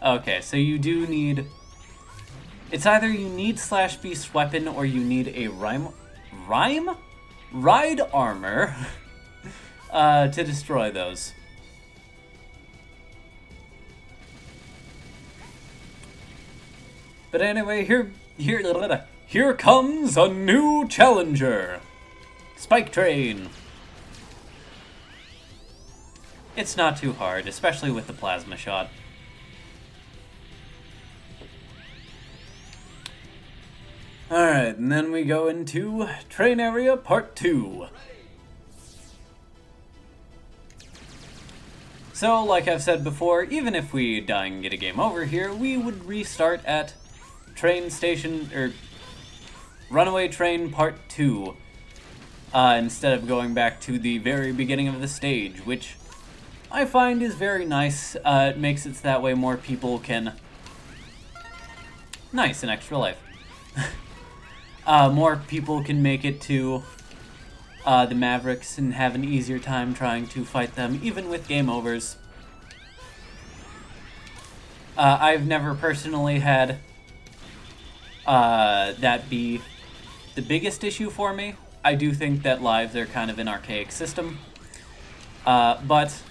Okay, so you do need It's either you need Slash Beast's weapon or you need a ride armor to destroy those. But anyway, here comes a new challenger. Spike Train. It's not too hard, especially with the plasma shot. Alright, and then we go into Train Area Part 2. So, like I've said before, even if we die and get a game over here, we would restart at Train Station, or Runaway Train Part 2, instead of going back to the very beginning of the stage, which I find is very nice. It makes it so that way more people can... Nice, an extra life. More people can make it to the Mavericks and have an easier time trying to fight them, even with game overs. I've never personally had that be the biggest issue for me. I do think that lives are kind of an archaic system, but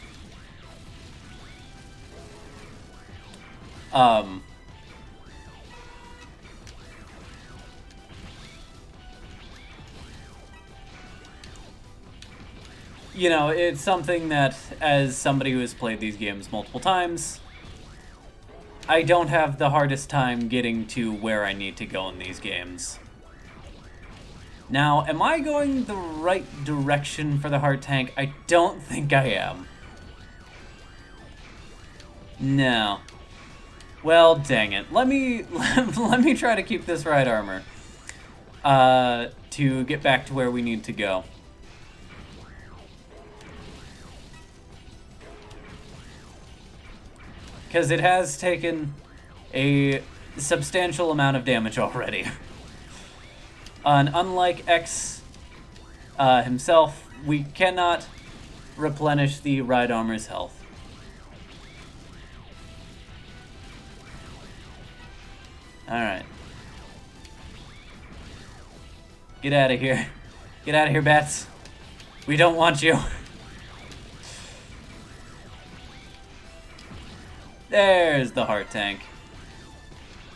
you know, it's something that, as somebody who has played these games multiple times, I don't have the hardest time getting to where I need to go in these games. Now, am I going the right direction for the heart tank? I don't think I am. No. Well, dang it. Let me try to keep this right armor to get back to where we need to go. Because it has taken a substantial amount of damage already. And unlike X himself, we cannot replenish the ride armor's health. Alright. Get out of here. Get out of here, bats. We don't want you. There's the heart tank.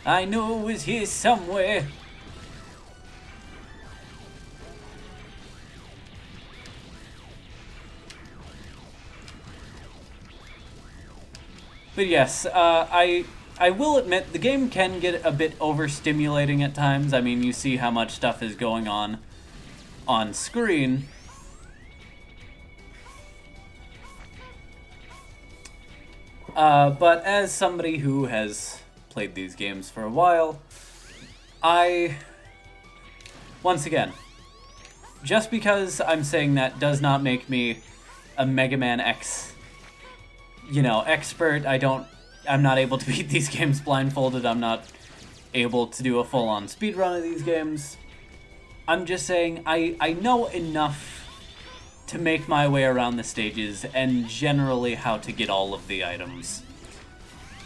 I knew it was here somewhere. But yes, I will admit the game can get a bit overstimulating at times. I mean, you see how much stuff is going on screen. But as somebody who has played these games for a while, once again, just because I'm saying that does not make me a Megaman X, expert. I'm not able to beat these games blindfolded. I'm not able to do a full-on speedrun of these games. I'm just saying I know enough to make my way around the stages and generally how to get all of the items.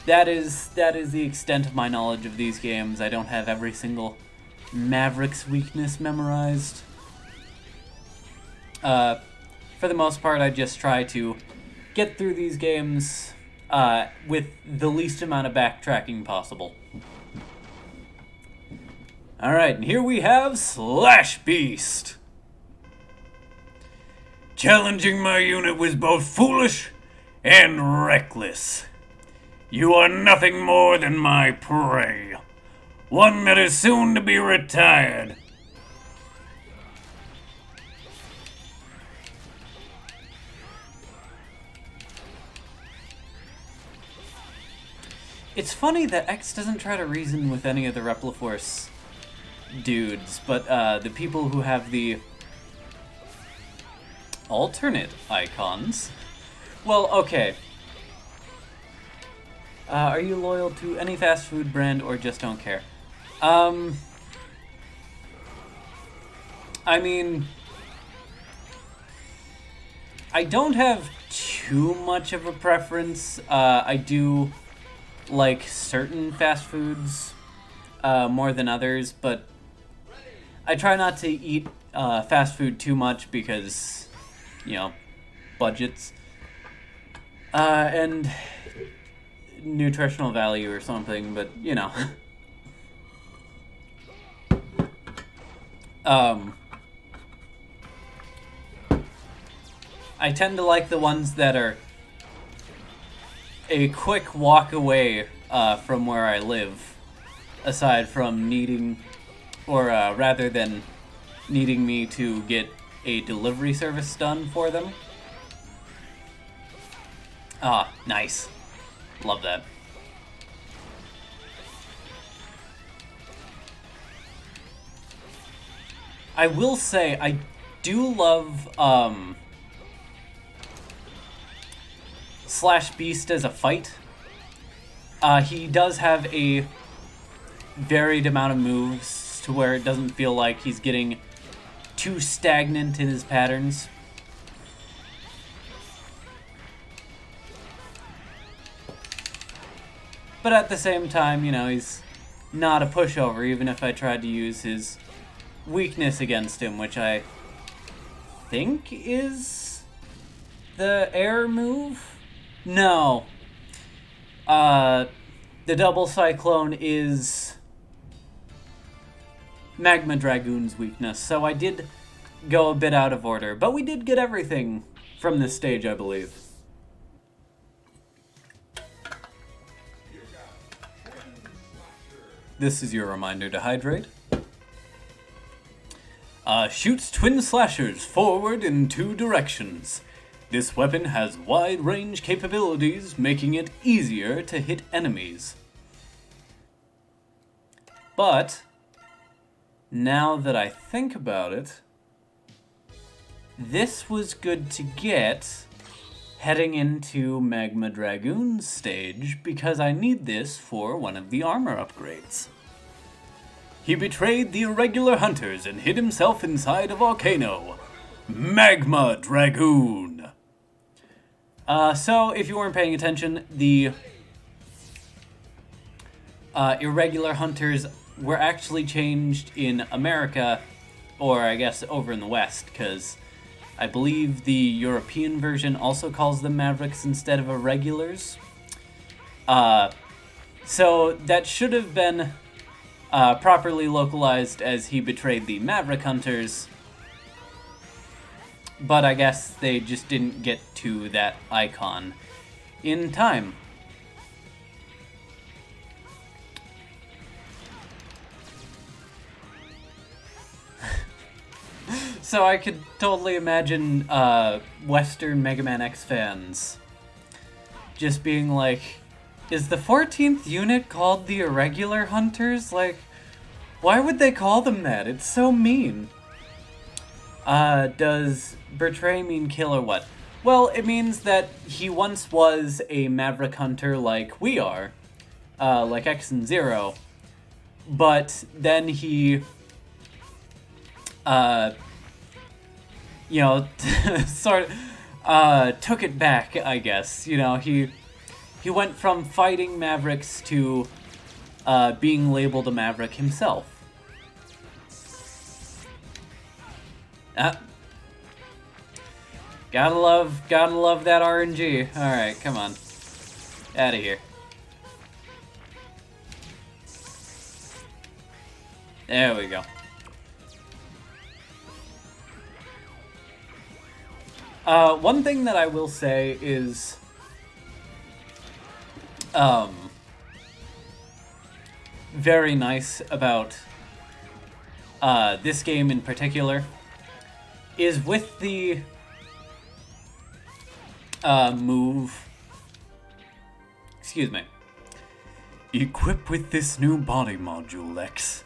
That is the extent of my knowledge of these games. I don't have every single Maverick's weakness memorized. For the most part, I just try to get through these games with the least amount of backtracking possible. Alright, and here we have Slash Beast. Challenging my unit was both foolish and reckless. You are nothing more than my prey, one that is soon to be retired. It's funny that X doesn't try to reason with any of the Repliforce dudes, but the people who have the alternate icons. Well, okay. Are you loyal to any fast food brand or just don't care? I mean, I don't have too much of a preference. I do like certain fast foods more than others, but I try not to eat fast food too much because, you know, budgets and nutritional value or something, but, you know. I tend to like the ones that are a quick walk away from where I live, aside from needing, or rather than needing me to get a delivery service done for them. Ah, nice. Love that. I will say, I do love Slash Beast as a fight. He does have a varied amount of moves to where it doesn't feel like he's getting too stagnant in his patterns. But at the same time, you know, he's not a pushover, even if I tried to use his weakness against him, which I think is the air move? No. The double cyclone is Magma Dragoon's weakness, so I did go a bit out of order, but we did get everything from this stage, I believe. This is your reminder to hydrate. Shoots twin slashers forward in 2 directions. This weapon has wide range capabilities, making it easier to hit enemies. But now that I think about it, this was good to get heading into Magma Dragoon's stage because I need this for one of the armor upgrades. He betrayed the irregular hunters and hid himself inside a volcano. Magma Dragoon! So, if you weren't paying attention, the irregular hunters were actually changed in America, or I guess over in the West, because I believe the European version also calls them Mavericks instead of irregulars. So that should have been properly localized as he betrayed the Maverick Hunters, but I guess they just didn't get to that icon in time. So I could totally imagine Western Megaman X fans just being like, is the 14th unit called the Irregular Hunters? Like, why would they call them that? It's so mean. Does betray mean kill or what? Well, it means that he once was a Maverick Hunter like we are, like X and Zero, but then he, you know, sort of, took it back, I guess. You know, he went from fighting Mavericks to being labeled a Maverick himself. Gotta love that RNG. Alright, come on. Outta here. There we go. One thing that I will say is, very nice about this game in particular is with the move. Excuse me. Equip with this new body module, X.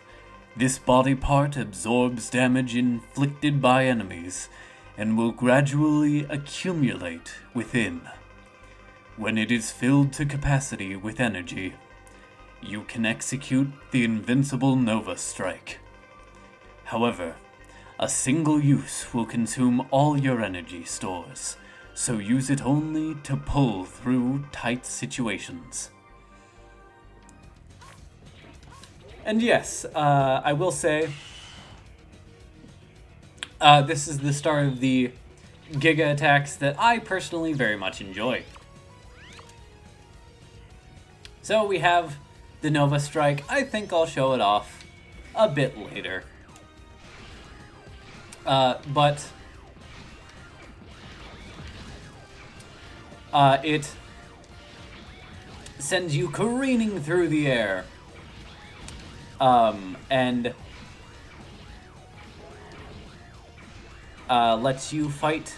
This body part absorbs damage inflicted by enemies and will gradually accumulate within. When it is filled to capacity with energy, you can execute the invincible Nova Strike. However, a single use will consume all your energy stores, so use it only to pull through tight situations. And yes, I will say, this is the start of the Giga attacks that I personally very much enjoy. So we have the Nova Strike. I think I'll show it off a bit later. But it sends you careening through the air. And lets you fight.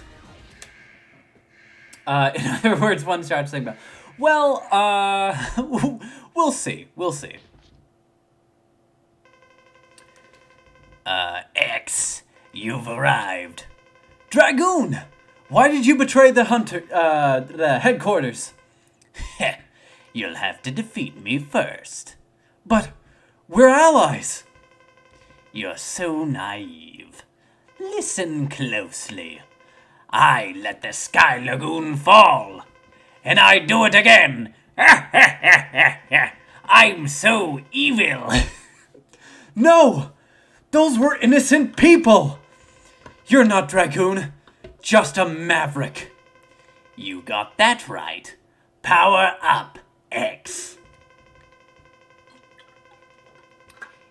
In other words, one starts saying, well, we'll see. We'll see. X, you've arrived. Dragoon! Why did you betray the the headquarters? You'll have to defeat me first. But we're allies. You're so naive. Listen closely. I let the Sky Lagoon fall, and I do it again. I'm so evil. No! Those were innocent people! You're not Dragoon, just a Maverick. You got that right. Power up, X.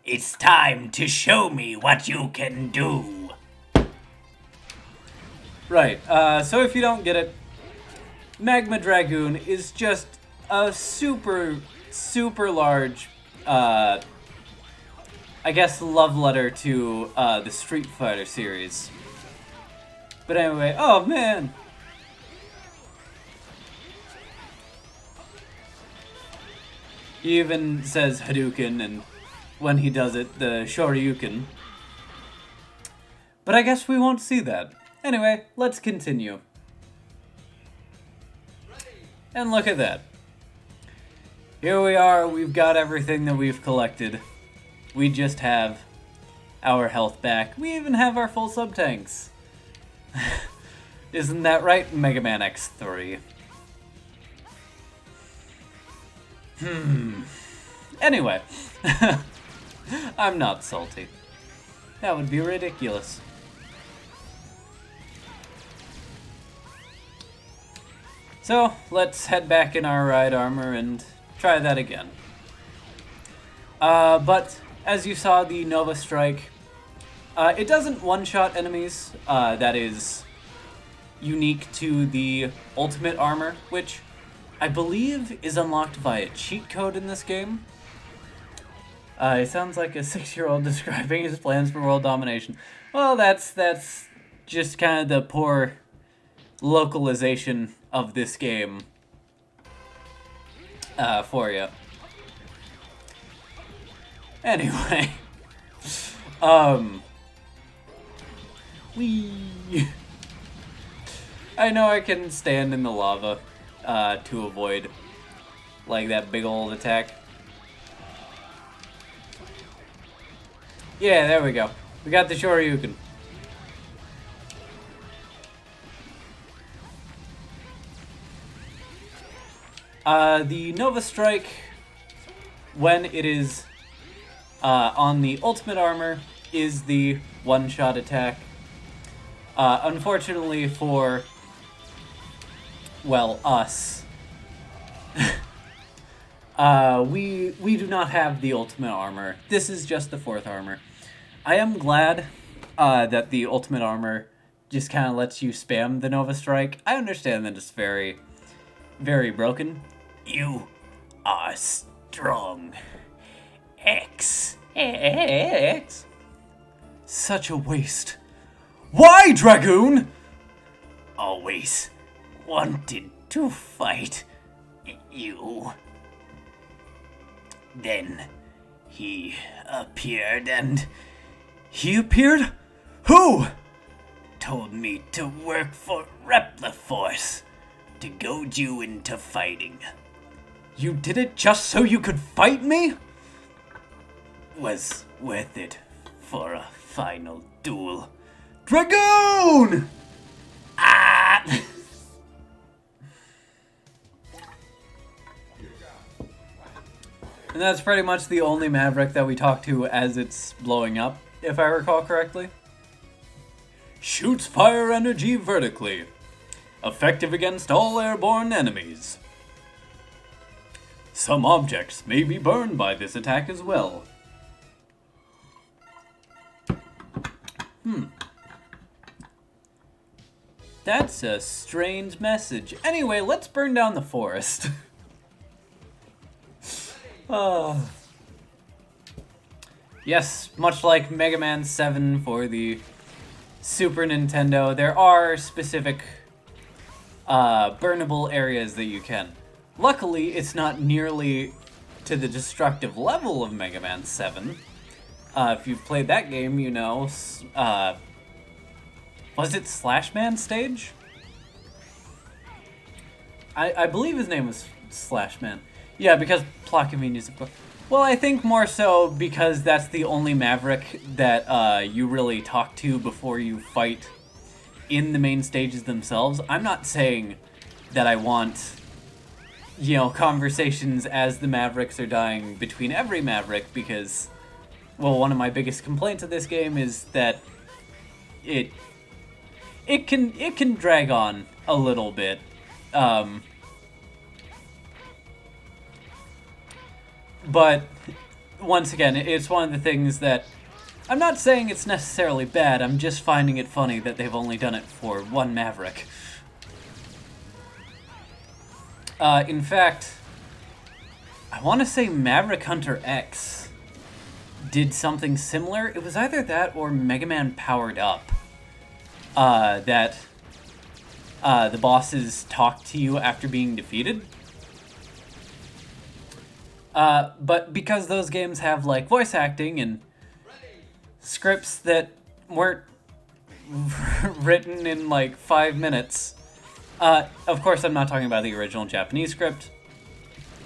It's time to show me what you can do. Right, so if you don't get it, Magma Dragoon is just a super large, I guess, love letter to the Street Fighter series. But anyway, oh man! He even says Hadouken, and when he does it, the Shoryuken. But I guess we won't see that. Anyway, let's continue. And look at that. Here we are, we've got everything that we've collected. We just have our health back. We even have our full sub-tanks. Isn't that right, Megaman X4? Anyway. I'm not salty. That would be ridiculous. So, let's head back in our ride armor and try that again. But, as you saw, the Nova Strike, it doesn't one-shot enemies. That is unique to the Ultimate Armor, which I believe is unlocked via cheat code in this game. It sounds like a 6-year-old describing his plans for world domination. Well, that's just kind of the poor localization of this game for you. Anyway, whee. I know I can stand in the lava to avoid like that big old attack. Yeah, there we go. We got the Shoryuken. The Nova Strike, when it is on the Ultimate Armor, is the one-shot attack. Unfortunately for, well, us, we do not have the Ultimate Armor. This is just the 4th armor. I am glad that the Ultimate Armor just kind of lets you spam the Nova Strike. I understand that it's very, very broken. You are strong. X. Such a waste. Why, Dragoon? Always wanted to fight you. Then he appeared and... He appeared? Who? Told me to work for Repliforce to goad you into fighting. You did it just so you could fight me? Was worth it for a final duel. Dragoon! Ah! And that's pretty much the only Maverick that we talk to as it's blowing up, if I recall correctly. Shoots fire energy vertically. Effective against all airborne enemies. Some objects may be burned by this attack as well. That's a strange message. Anyway, let's burn down the forest. Yes, much like Mega Man 7 for the Super Nintendo, there are specific burnable areas that you can. Luckily, it's not nearly to the destructive level of Mega Man 7. If you've played that game, you know, was it Slashman stage? I believe his name was Slashman. Yeah, because plot convenience, of course. Well, I think more so because that's the only Maverick that you really talk to before you fight in the main stages themselves. I'm not saying that I want, you know, conversations as the Mavericks are dying between every Maverick, because, well, one of my biggest complaints of this game is that it can drag on a little bit. But once again, it's one of the things that I'm not saying it's necessarily bad, I'm just finding it funny that they've only done it for one Maverick. In fact, I want to say Maverick Hunter X did something similar. It was either that or Mega Man Powered Up. That the bosses talk to you after being defeated. But because those games have, like, voice acting and scripts that weren't written in, like, 5 minutes, of course I'm not talking about the original Japanese script.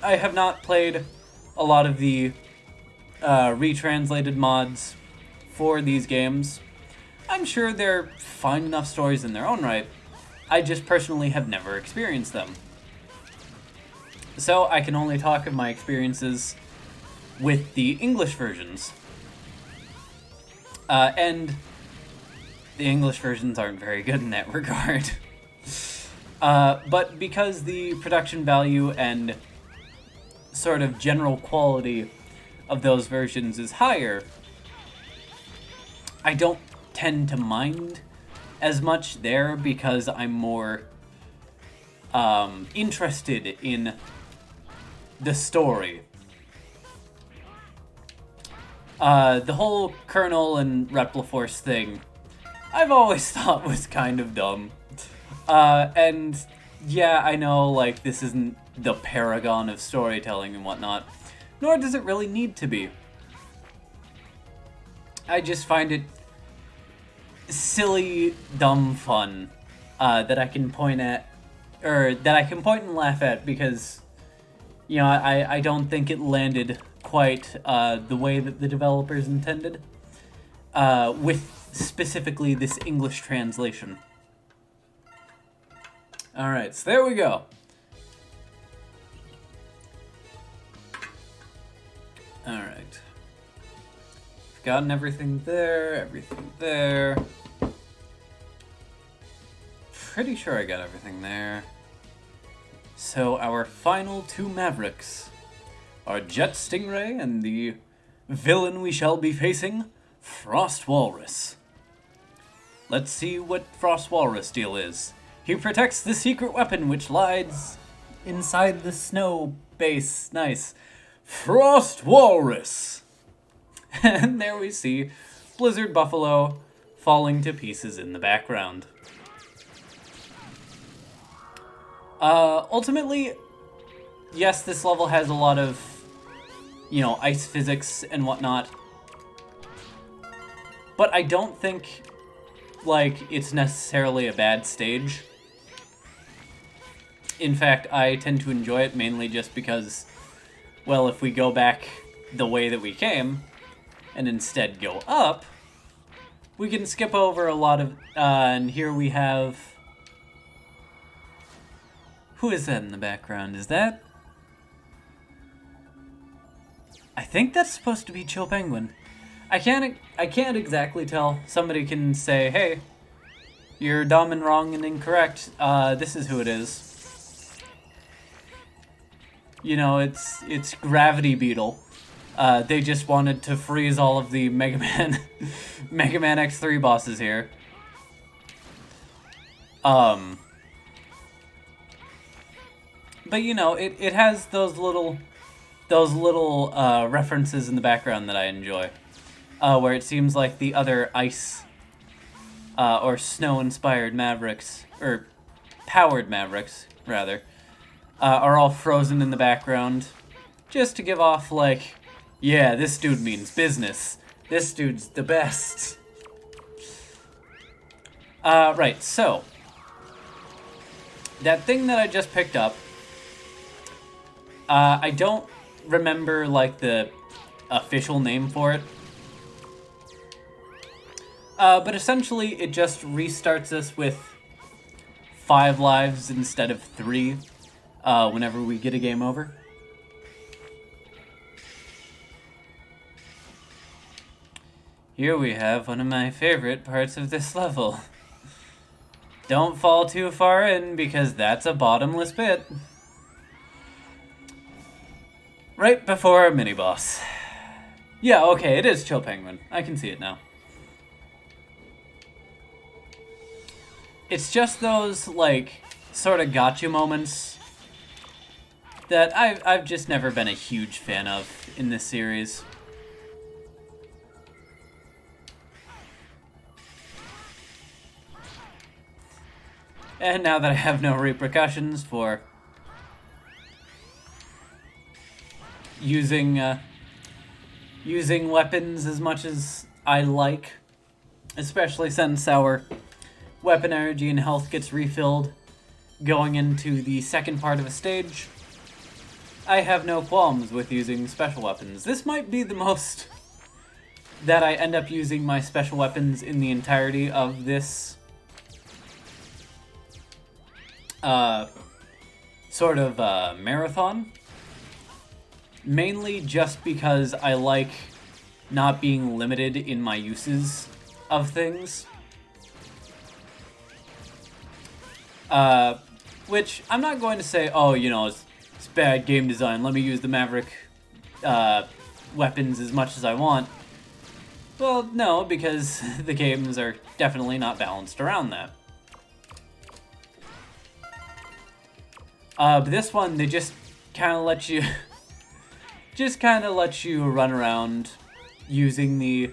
I have not played a lot of the retranslated mods for these games. I'm sure they're fine enough stories in their own right. I just personally have never experienced them. So I can only talk of my experiences with the English versions. And the English versions aren't very good in that regard. But because the production value and sort of general quality of those versions is higher, I don't tend to mind as much there because I'm more interested in the story. The whole Colonel and Repliforce thing, I've always thought was kind of dumb. And yeah, I know, like, this isn't the paragon of storytelling and whatnot, nor does it really need to be. I just find it silly, dumb fun that I can point at, or that I can point and laugh at because, you know, I don't think it landed quite the way that the developers intended with specifically this English translation. Alright, so there we go. Alright. Gotten everything there. Pretty sure I got everything there. So our final two Mavericks are Jet Stingray and the villain we shall be facing, Frost Walrus. Let's see what Frost Walrus deal is. He protects the secret weapon which lies inside the snow base. Nice. Frost Walrus! And there we see Blizzard Buffalo falling to pieces in the background. Ultimately, yes, this level has a lot of, you know, ice physics and whatnot. But I don't think, like, it's necessarily a bad stage. In fact, I tend to enjoy it mainly just because, well, if we go back the way that we came, and instead go up, we can skip over a lot of, and here we have... Who is that in the background? Is that I think that's supposed to be Chill Penguin. I can't exactly tell. Somebody can say, hey, you're dumb and wrong and incorrect. This is who it is. You know, it's Gravity Beetle. They just wanted to freeze all of the Megaman X3 bosses here. But you know, it has those little references in the background that I enjoy, where it seems like the other ice or snow-inspired Mavericks, or powered Mavericks rather, are all frozen in the background, just to give off like, yeah, this dude means business. This dude's the best. Right, so that thing that I just picked up, I don't remember, like, the official name for it. But essentially, it just restarts us with 5 lives instead of 3, whenever we get a game over. Here we have one of my favorite parts of this level. Don't fall too far in, because that's a bottomless pit. Right before a mini-boss. Yeah, okay, it is Chill Penguin. I can see it now. It's just those, like, sort of gotcha moments that I've just never been a huge fan of in this series. And now that I have no repercussions for using weapons as much as I like, especially since our weapon energy and health gets refilled going into the second part of a stage, I have no qualms with using special weapons. This might be the most that I end up using my special weapons in the entirety of this sort of marathon. Mainly just because I like not being limited in my uses of things. Which I'm not going to say, oh, you know, it's bad game design, let me use the Maverick weapons as much as I want. Well, no, because the games are definitely not balanced around that. But this one, they just kind of let you run around using the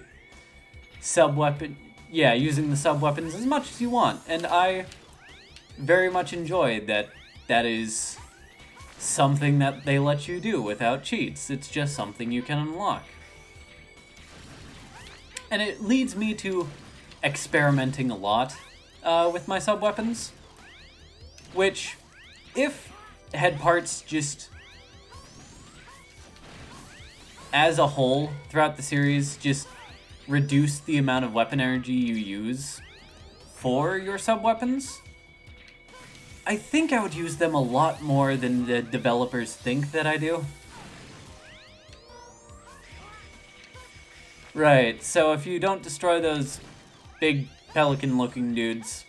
sub-weapon, using the sub-weapons as much as you want, and I very much enjoy that is something that they let you do without cheats. It's just something you can unlock. And it leads me to experimenting a lot with my sub-weapons, which, if head parts just as a whole throughout the series just reduce the amount of weapon energy you use for your sub-weapons, I think I would use them a lot more than the developers think that I do. Right, so if you don't destroy those big pelican-looking dudes,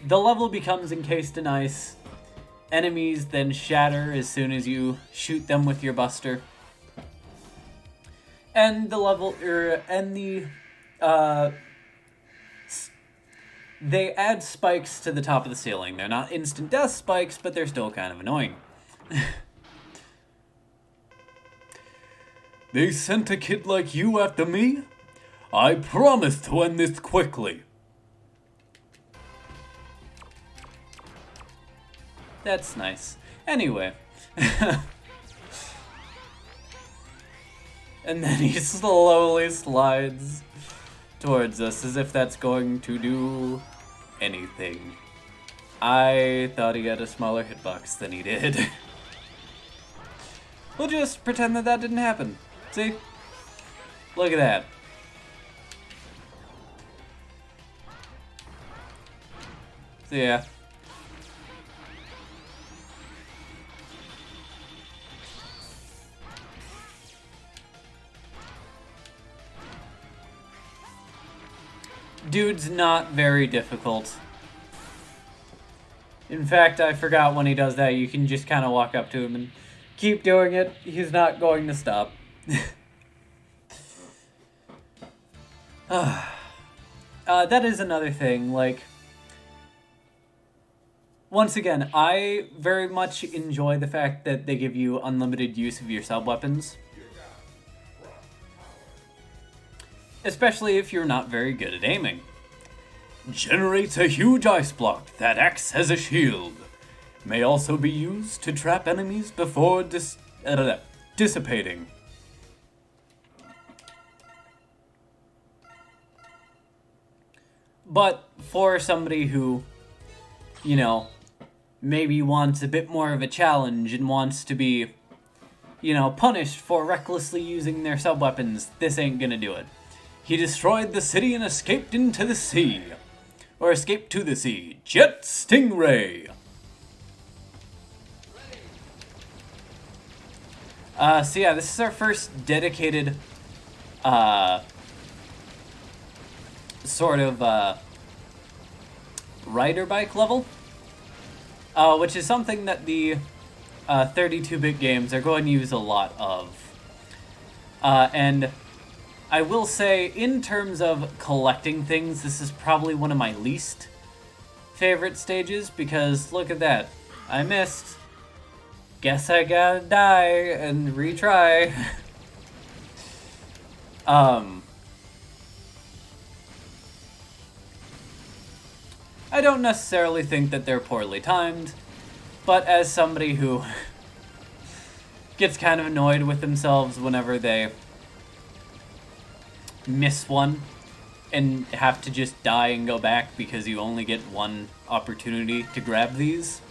the level becomes encased in ice. Enemies then shatter as soon as you shoot them with your buster. And the level, they add spikes to the top of the ceiling. They're not instant death spikes, but they're still kind of annoying. They sent a kid like you after me? I promise to end this quickly. That's nice. Anyway. And then he slowly slides towards us as if that's going to do anything. I thought he had a smaller hitbox than he did. We'll just pretend that didn't happen. See? Look at that. So yeah. Dude's not very difficult. In fact, I forgot when he does that, you can just kind of walk up to him and keep doing it. He's not going to stop. That is another thing, like... Once again, I very much enjoy the fact that they give you unlimited use of your sub-weapons. Especially if you're not very good at aiming. Generates a huge ice block that acts as a shield. May also be used to trap enemies before dissipating. But for somebody who, you know, maybe wants a bit more of a challenge and wants to be, you know, punished for recklessly using their sub-weapons, this ain't gonna do it. He destroyed the city and escaped into the sea. Or escaped to the sea. Jet Stingray! So yeah, this is our first dedicated, sort of, rider bike level. Which is something that the 32-bit games are going to use a lot of. And I will say, in terms of collecting things, this is probably one of my least favorite stages, because look at that. I missed. Guess I gotta die and retry. I don't necessarily think that they're poorly timed, but as somebody who gets kind of annoyed with themselves whenever they miss one and have to just die and go back because you only get one opportunity to grab these.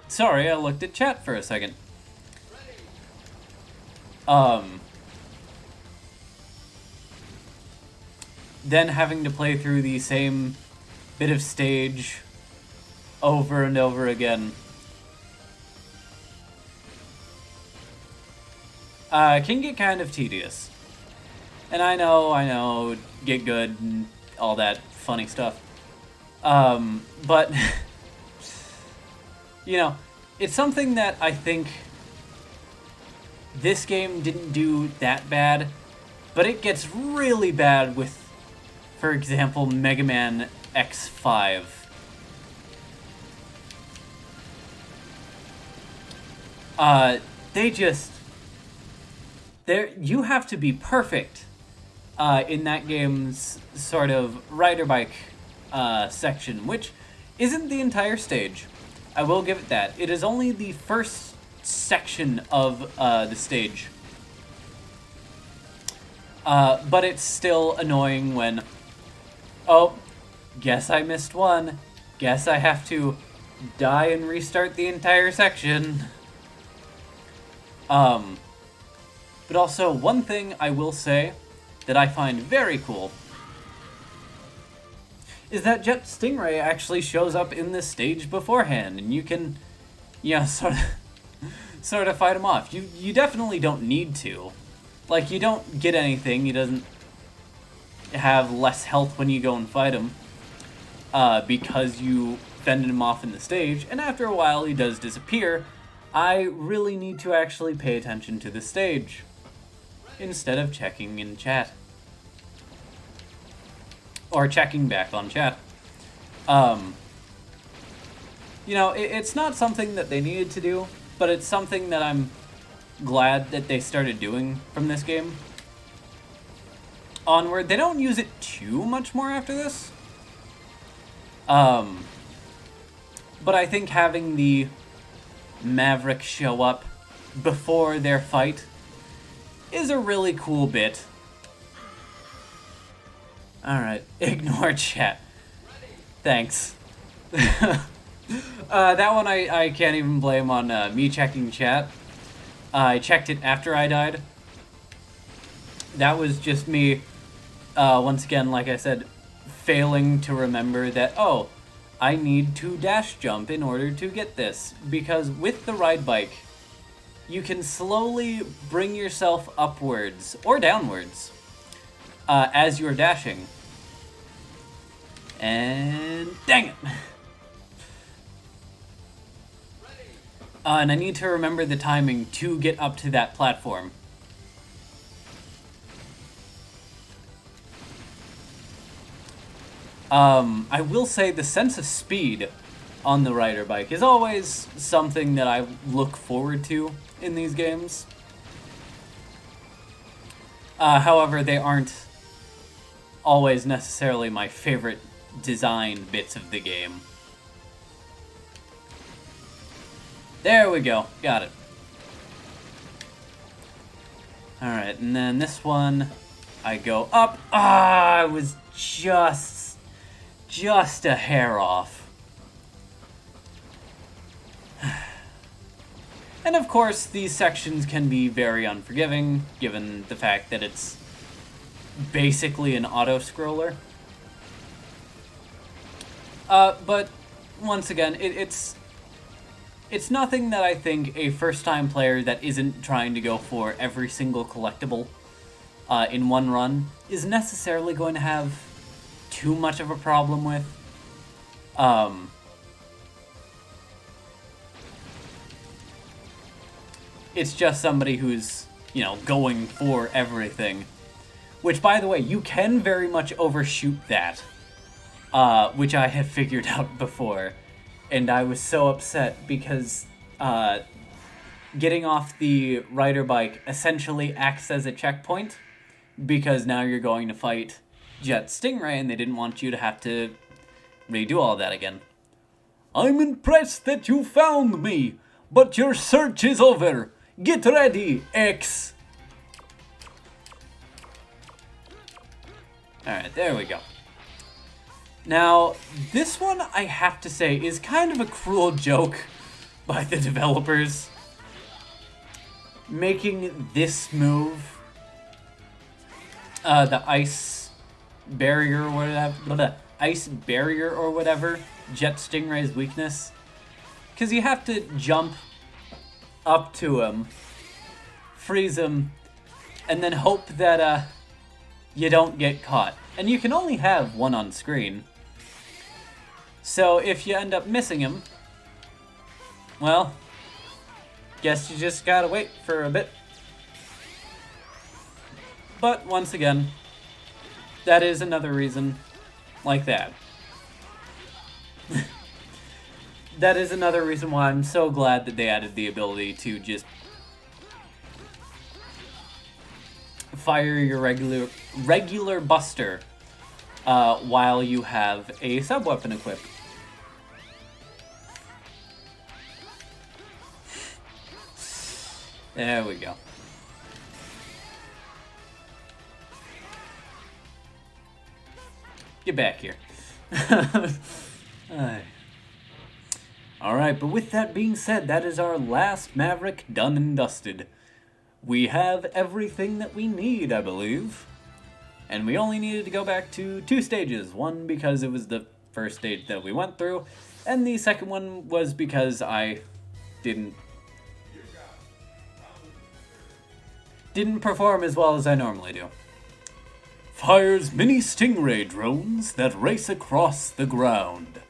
Sorry, I looked at chat for a second. Then having to play through the same bit of stage over and over again can get kind of tedious. And I know, get good and all that funny stuff. But, you know, it's something that I think this game didn't do that bad, but it gets really bad with, for example, Megaman X5. You have to be perfect in that game's sort of rider bike section, which isn't the entire stage. I will give it that. It is only the first section of the stage. But it's still annoying when, oh, guess I missed one. Guess I have to die and restart the entire section. But also, one thing I will say that I find very cool is that Jet Stingray actually shows up in this stage beforehand, and you can, you know, sort of fight him off. You definitely don't need to. Like, you don't get anything. He doesn't have less health when you go and fight him because you fended him off in the stage, and after a while he does disappear. I really need to actually pay attention to the stage instead of checking in chat. Or checking back on chat. You know, it's not something that they needed to do, but it's something that I'm glad that they started doing from this game onward. They don't use it too much more after this. But I think having the Maverick show up before their fight is a really cool bit. Alright, ignore chat. Thanks. That one I can't even blame on me checking chat. I checked it after I died. That was just me, once again, like I said, failing to remember that, oh, I need to dash jump in order to get this. Because with the ride bike, you can slowly bring yourself upwards, or downwards, as you're dashing. And dang it! And I need to remember the timing to get up to that platform. I will say the sense of speed on the rider bike is always something that I look forward to in these games. However, they aren't always necessarily my favorite design bits of the game. There we go. Got it. Alright, and then this one, I go up. I was just a hair off. And of course, these sections can be very unforgiving, given the fact that it's basically an auto-scroller. But, once again, it's nothing that I think a first-time player that isn't trying to go for every single collectible in one run is necessarily going to have too much of a problem with. It's just somebody who's, you know, going for everything. Which, by the way, you can very much overshoot that. Which I had figured out before. And I was so upset because getting off the rider bike essentially acts as a checkpoint. Because now you're going to fight Jet Stingray and they didn't want you to have to redo all that again. I'm impressed that you found me, but your search is over. Get ready, X! Alright, there we go. Now, this one, I have to say, is kind of a cruel joke by the developers. Making this move, the ice barrier or whatever, ice barrier or whatever, Jet Stingray's weakness. Because you have to jump up to him, freeze him, and then hope that you don't get caught. And you can only have one on screen. So if you end up missing him, well, guess you just gotta wait for a bit. But once again, that is another reason like that. That is another reason why I'm so glad that they added the ability to just fire your regular buster while you have a sub-weapon equipped. There we go. Get back here. Alright, but with that being said, that is our last Maverick done and dusted. We have everything that we need, I believe. And we only needed to go back to 2 stages. One because it was the first stage that we went through, and the second one was because I didn't perform as well as I normally do. Fires mini Stingray drones that race across the ground.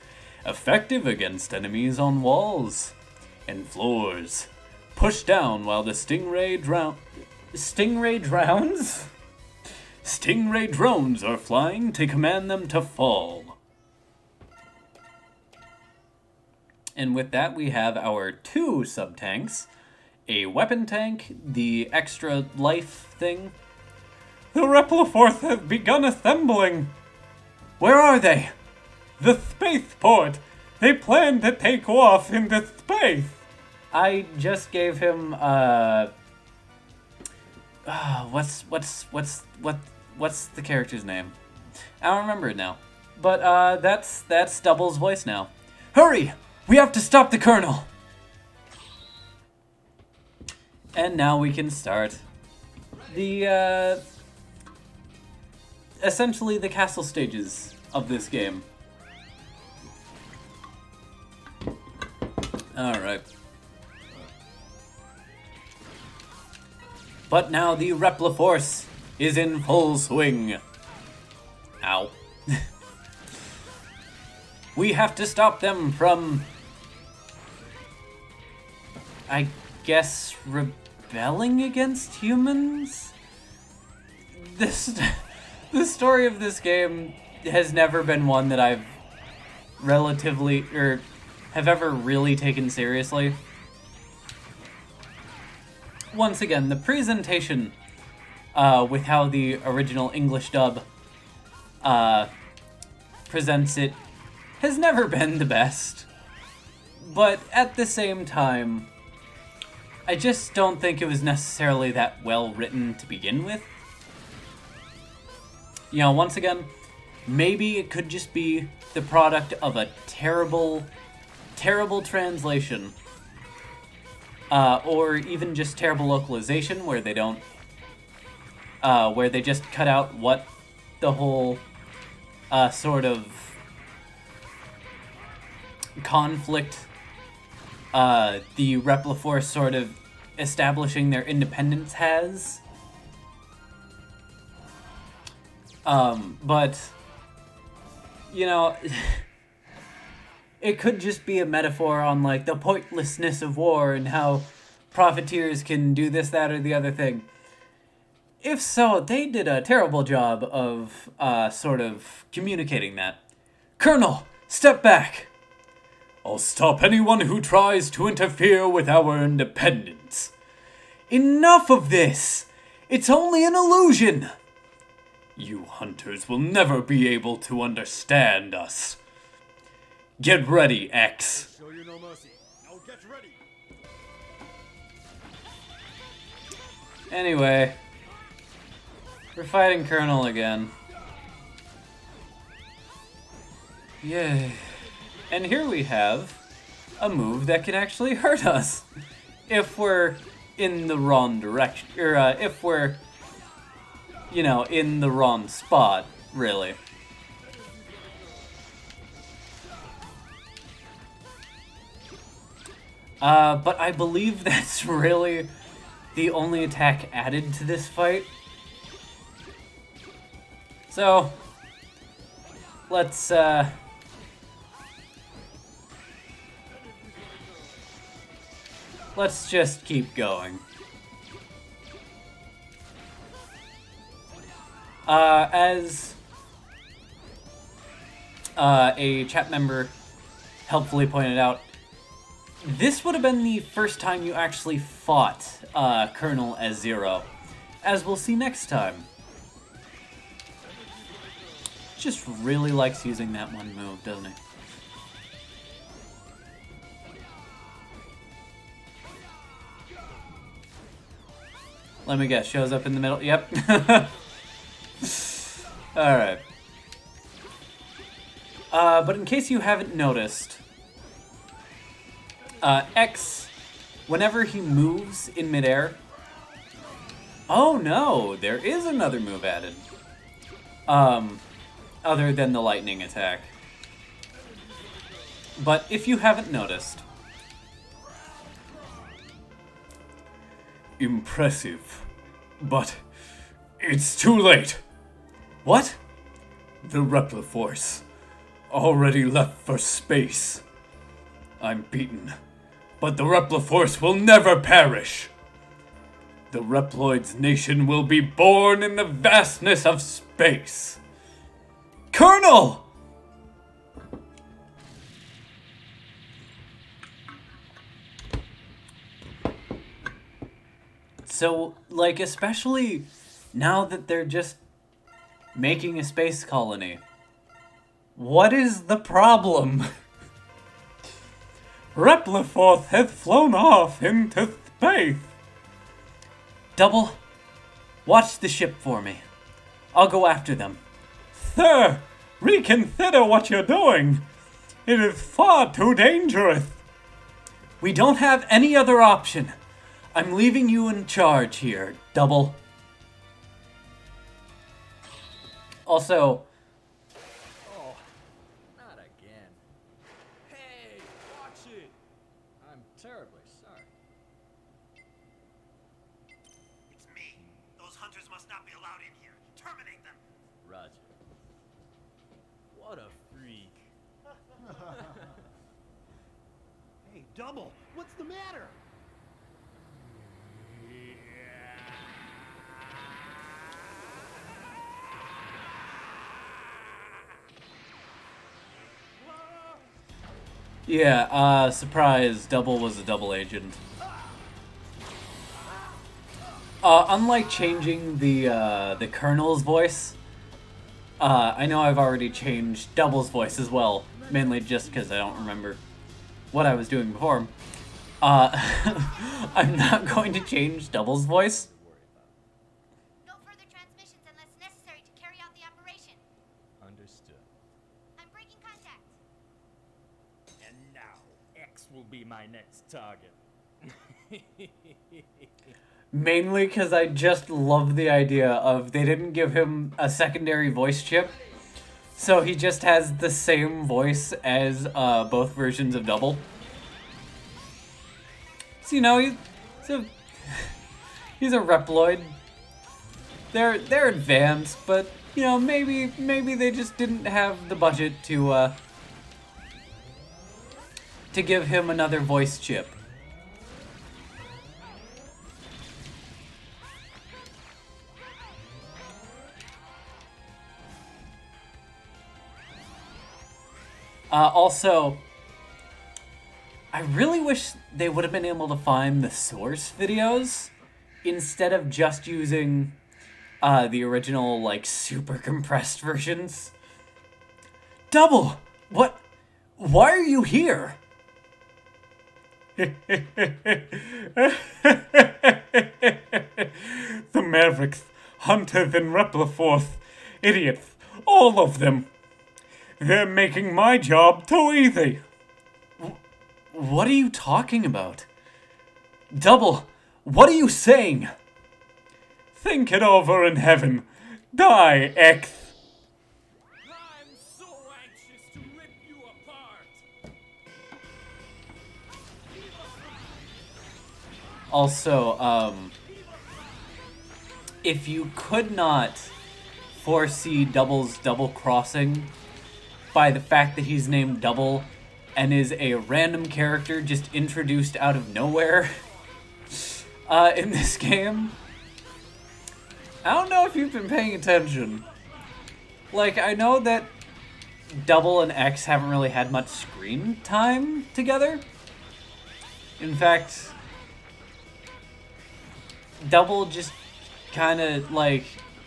Effective against enemies on walls and floors. Push down while the Stingray drowns? Stingray drones are flying to command them to fall. And with that we have our 2 sub-tanks. A weapon tank, the extra life thing. The Repliforth have begun assembling. Where are they? The spaceport. They plan to take off into space. I just gave him what's the character's name? I don't remember it now. But that's Double's voice now. Hurry! We have to stop the Colonel. And now we can start the essentially the castle stages of this game. Alright. But now the Repliforce is in full swing. We have to stop them from, I guess, rebelling against humans? The story of this game has never been one that I've relatively, or have ever really taken seriously. Once again, the presentation with how the original English dub presents it has never been the best. But at the same time, I just don't think it was necessarily that well written to begin with. You know, once again, maybe it could just be the product of a terrible, terrible translation. Or even just terrible localization where they don't, where they just cut out what the whole, sort of conflict, the Repliforce sort of establishing their independence has. But, you know, it could just be a metaphor on, like, the pointlessness of war and how profiteers can do this, that, or the other thing. If so, they did a terrible job of, sort of communicating that. Colonel, step back! I'll stop anyone who tries to interfere with our independence. Enough of this! It's only an illusion! You hunters will never be able to understand us. Get ready, X. Show you no mercy. Now get ready. Anyway, we're fighting Colonel again. Yay. And here we have a move that can actually hurt us if we're in the wrong direction, or if we're, you know, in the wrong spot, really. But I believe that's really the only attack added to this fight. So, let's just keep going. As a chat member helpfully pointed out, this would have been the first time you actually fought Colonel as Zero, as we'll see next time. Just really likes using that one move, doesn't he? Let me guess, shows up in the middle. Yep. Alright. But in case you haven't noticed, X, whenever he moves in midair... Oh no, there is another move added. Other than the lightning attack. But if you haven't noticed... Impressive. But it's too late. What? The Repliforce already left for space. I'm beaten, but the Repliforce will never perish. The Reploid's nation will be born in the vastness of space. Colonel! So, like, especially now that they're just making a space colony, what is the problem? Repliforce has flown off into space. Double, watch the ship for me. I'll go after them. Sir, reconsider what you're doing. It is far too dangerous. We don't have any other option. I'm leaving you in charge here, Double. Also... Oh, not again. Hey, watch it. I'm terribly sorry. It's me. Those hunters must not be allowed in here. Terminate them. Roger. What a freak. Hey, Double, what's the matter? Yeah, surprise, Double was a double agent. Unlike changing the Colonel's voice, I know I've already changed Double's voice as well, mainly just because I don't remember what I was doing before. I'm not going to change Double's voice. No further transmissions unless necessary to carry out the operation. Understood. I'm breaking contact. And now, X will be my next target. Mainly because I just love the idea of they didn't give him a secondary voice chip, so he just has the same voice as both versions of Double. So, you know, he's a Reploid. They're advanced, but you know, maybe they just didn't have the budget to give him another voice chip. Also, I really wish they would have been able to find the source videos instead of just using the original, like, super compressed versions. Double! What? Why are you here? The Mavericks, Hunters, and Repliforce, idiots, all of them. They're making my job too easy. What are you talking about? Double, what are you saying? Think it over in heaven. Die, X. I'm so anxious to rip you apart. Also, if you could not foresee Double's double crossing by the fact that he's named Double and is a random character just introduced out of nowhere in this game, I don't know if you've been paying attention. Like, I know that Double and X haven't really had much screen time together. In fact, Double just kind of, like,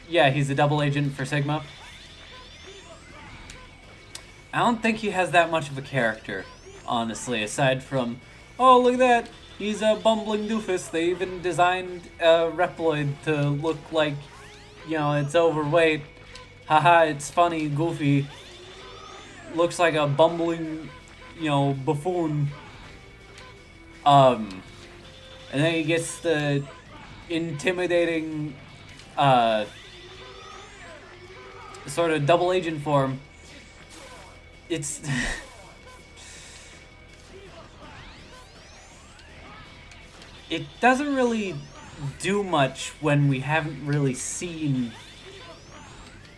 yeah, he's a double agent for Sigma. I don't think he has that much of a character, honestly, aside from, oh, look at that, he's a bumbling doofus. They even designed a Reploid to look like, you know, it's overweight. Haha, it's funny, goofy. Looks like a bumbling, you know, buffoon. And then he gets the intimidating, sort of double agent form. It's... it doesn't really do much when we haven't really seen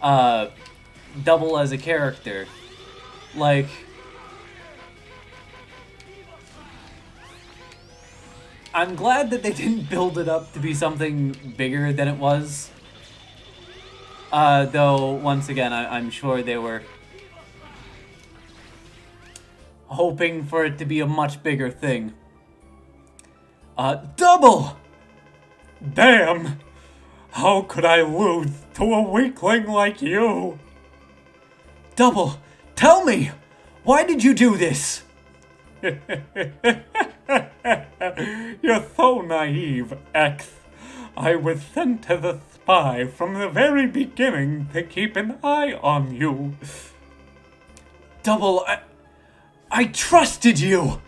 Double as a character. Like, I'm glad that they didn't build it up to be something bigger than it was. Though, once again, I'm sure they were hoping for it to be a much bigger thing. Double! Damn! How could I lose to a weakling like you? Double, tell me! Why did you do this? You're so naive, X. I was sent as a spy from the very beginning to keep an eye on you. Double, I trusted you!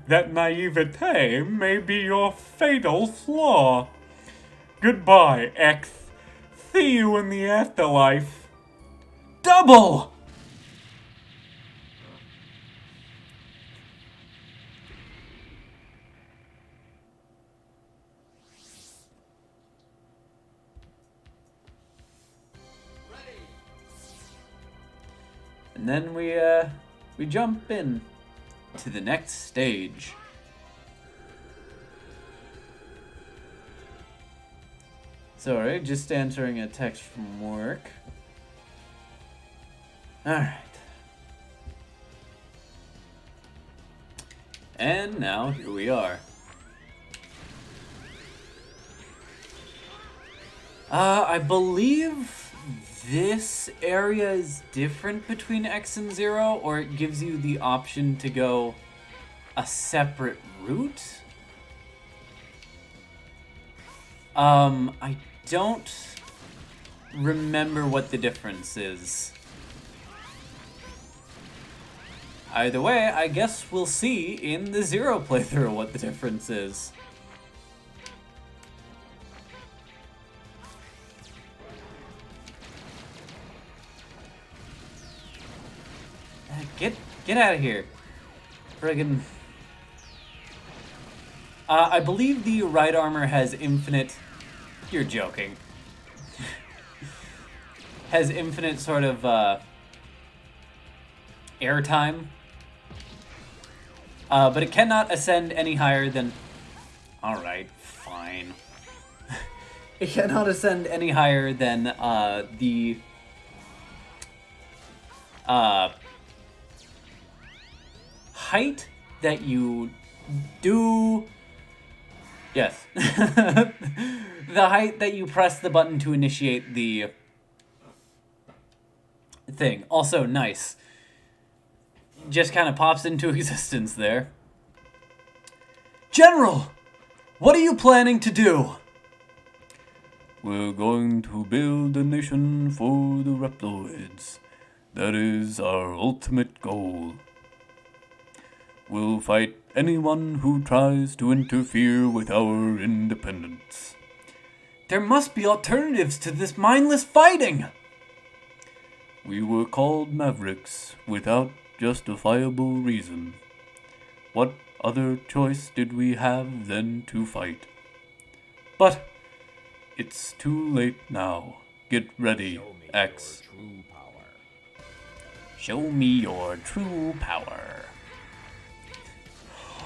That naivete may be your fatal flaw. Goodbye, X. See you in the afterlife. Double! And then we jump in to the next stage. Sorry, just answering a text from work. Alright. And now, here we are. I believe this area is different between X and 0, or it gives you the option to go a separate route. I don't remember what the difference is. Either way, I guess we'll see in the 0 playthrough what the difference is. Get out of here. Friggin'. I believe the right armor has infinite... You're joking. Has infinite sort of, airtime. But it cannot ascend any higher than... Alright, fine. It cannot ascend any higher than, the... height that you do... Yes. The height that you press the button to initiate the thing. Also, nice. Just kind of pops into existence there. General! What are you planning to do? We're going to build a nation for the Reploids. That is our ultimate goal. We'll fight anyone who tries to interfere with our independence. There must be alternatives to this mindless fighting! We were called Mavericks without justifiable reason. What other choice did we have than to fight? But it's too late now. Get ready, X. Show me your true power.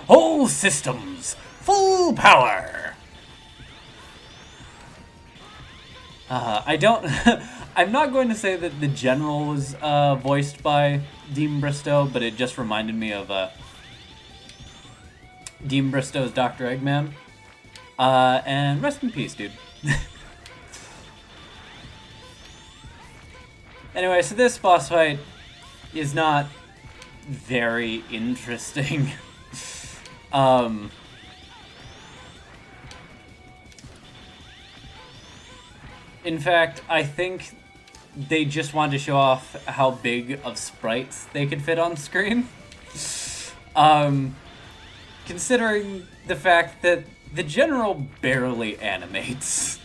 All systems, full power! I'm not going to say that the General was voiced by Dean Bristow, but it just reminded me of Dean Bristow's Dr. Eggman. And rest in peace, dude. Anyway, so this boss fight is not very interesting. In fact, I think they just wanted to show off how big of sprites they could fit on screen. Considering the fact that the General barely animates.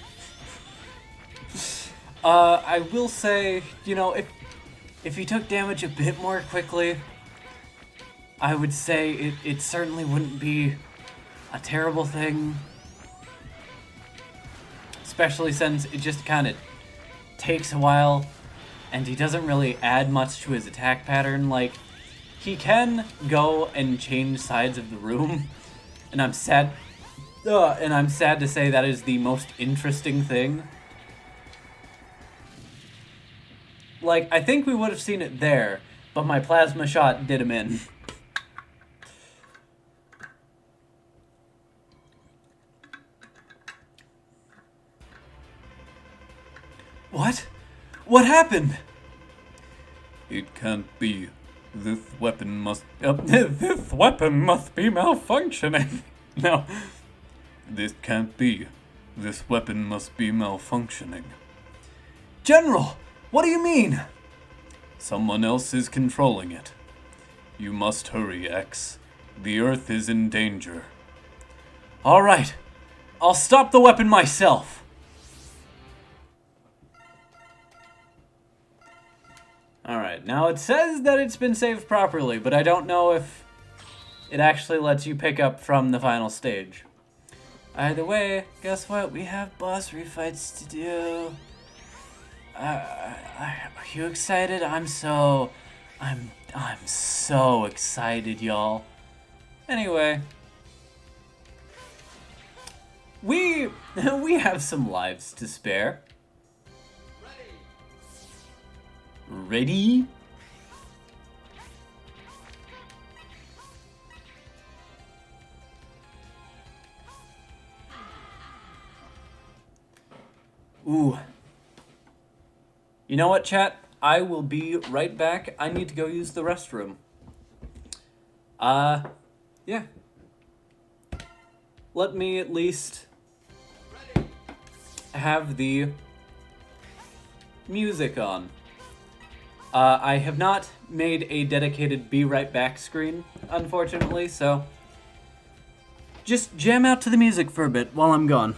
I will say, you know, if he took damage a bit more quickly, I would say it certainly wouldn't be a terrible thing. Especially since it just kind of takes a while, and he doesn't really add much to his attack pattern. Like, he can go and change sides of the room, and I'm sad to say that is the most interesting thing. Like, I think we would have seen it there, but my plasma shot did him in. What? What happened? It can't be. This weapon must... this weapon must be malfunctioning. No. This can't be. This weapon must be malfunctioning. General! What do you mean? Someone else is controlling it. You must hurry, X. The Earth is in danger. Alright. I'll stop the weapon myself. Alright, now it says that it's been saved properly, but I don't know if it actually lets you pick up from the final stage. Either way, guess what? We have boss refights to do. Are you excited? I'm so I'm so excited, y'all. Anyway, we have some lives to spare. Ready? Ooh. You know what, chat? I will be right back. I need to go use the restroom. Yeah. Let me at least have the music on. I have not made a dedicated be right back screen, unfortunately, so just jam out to the music for a bit while I'm gone.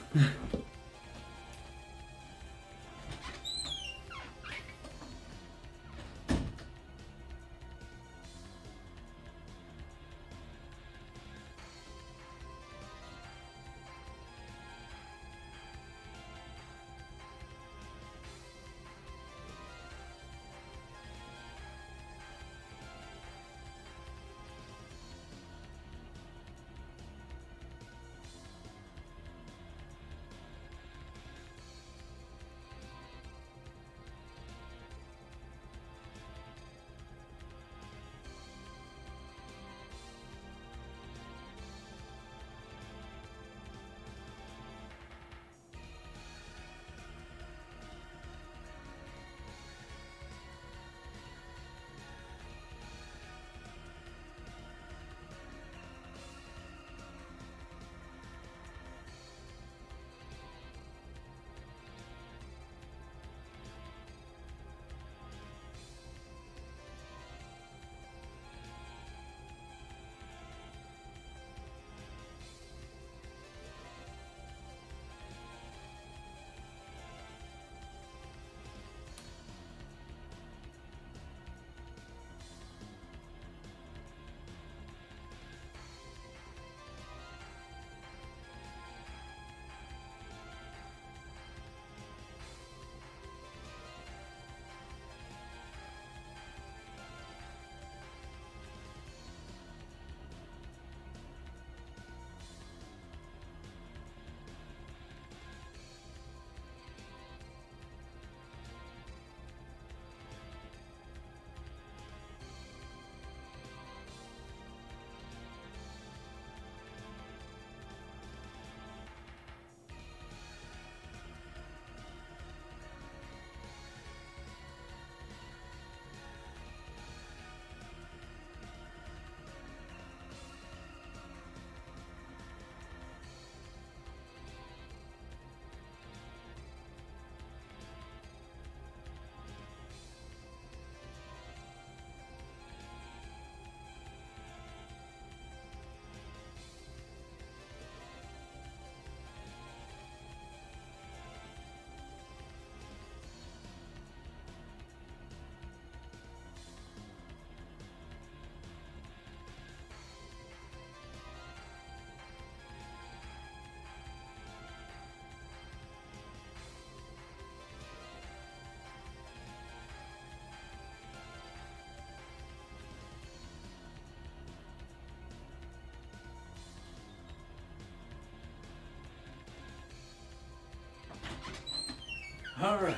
All right.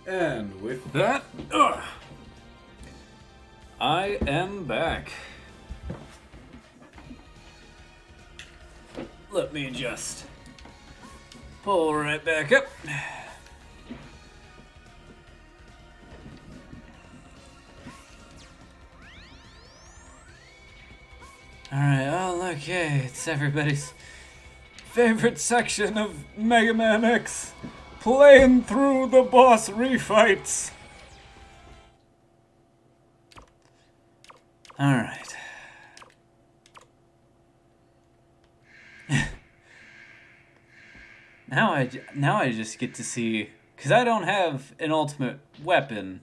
And with that, I am back. Let me just pull right back up. Alright, oh look, hey, it's everybody's favorite section of Megaman X, playing through the boss refights. Alright. Now I just get to see, because I don't have an ultimate weapon.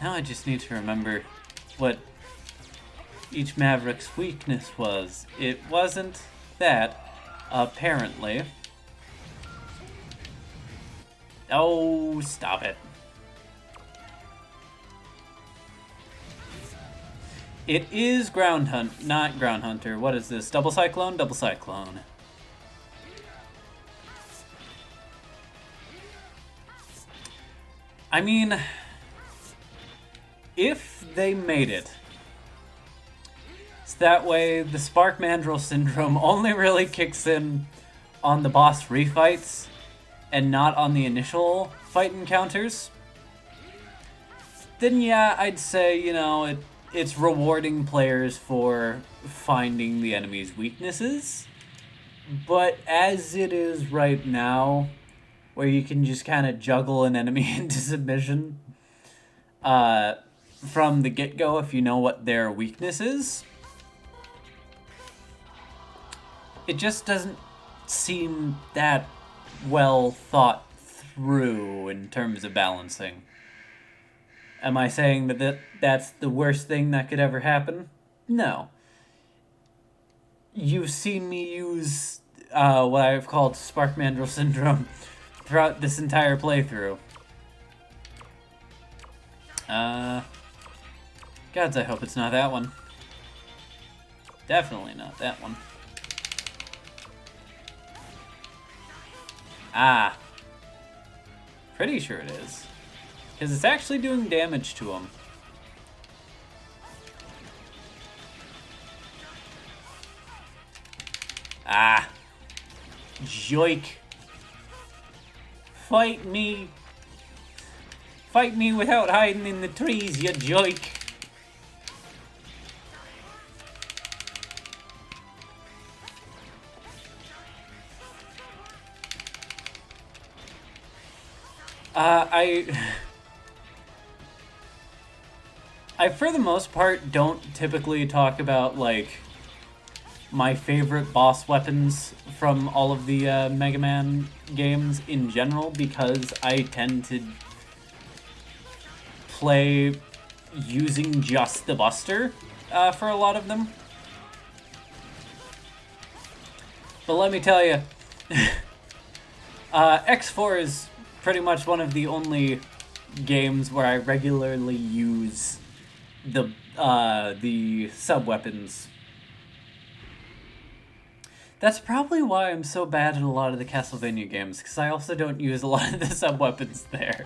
Now I just need to remember what each Maverick's weakness was. It wasn't that, apparently. Oh, stop it. It is not Ground Hunter. What is this? Double Cyclone? Double Cyclone. I mean, if they made it so that way the Spark Mandrill Syndrome only really kicks in on the boss refights and not on the initial fight encounters, then yeah, I'd say, you know, it's rewarding players for finding the enemy's weaknesses. But as it is right now, where you can just kind of juggle an enemy into submission from the get-go if you know what their weakness is, it just doesn't seem that well thought through in terms of balancing. Am I saying that that's the worst thing that could ever happen? No. You've seen me use what I've called Spark Mandrill Syndrome throughout this entire playthrough. Gods, I hope it's not that one. Definitely not that one. Ah. Pretty sure it is. Because it's actually doing damage to him. Ah. Joik. Fight me. Fight me without hiding in the trees, you joik. I for the most part don't typically talk about like my favorite boss weapons from all of the Mega Man games in general, because I tend to play using just the Buster for a lot of them. But let me tell you, X4 is pretty much one of the only games where I regularly use the sub-weapons. That's probably why I'm so bad at a lot of the Castlevania games, because I also don't use a lot of the sub-weapons there.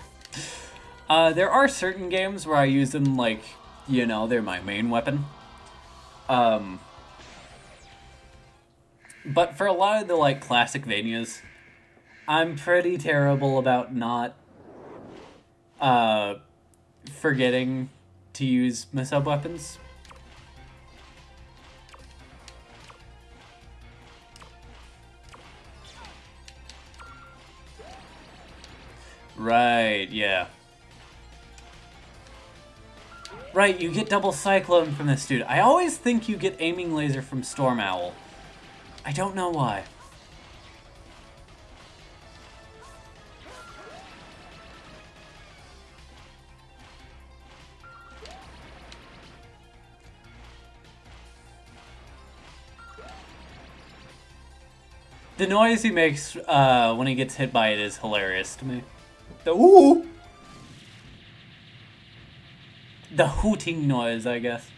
There are certain games where I use them like, you know, they're my main weapon. But for a lot of the, like, classic Vanias, I'm pretty terrible about not forgetting to use my sub-weapons. Right, yeah. Right, you get double Cyclone from this dude. I always think you get Aiming Laser from Storm Owl. I don't know why. The noise he makes when he gets hit by it is hilarious to me. The ooh! The hooting noise, I guess.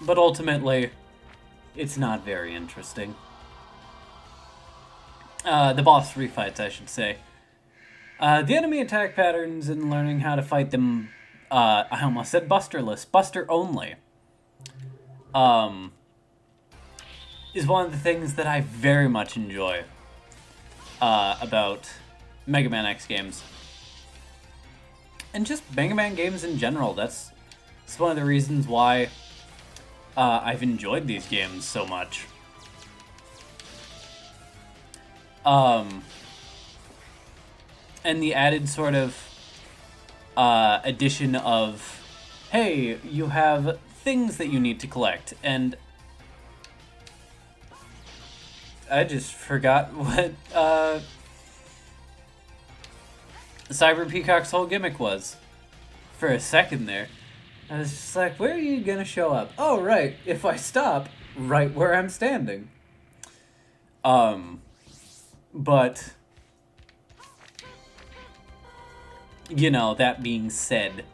But ultimately, it's not very interesting. The boss refights, I should say. The enemy attack patterns and learning how to fight them, I almost said Busterless, Buster only, is one of the things that I very much enjoy about Mega Man X games. And just Mega Man games in general. That's one of the reasons why I've enjoyed these games so much. And the added sort of addition of, hey, you have things that you need to collect, and I just forgot what Cyber Peacock's whole gimmick was for a second there. I was just like, where are you gonna show up? Oh, right, if I stop right where I'm standing. But, you know, that being said,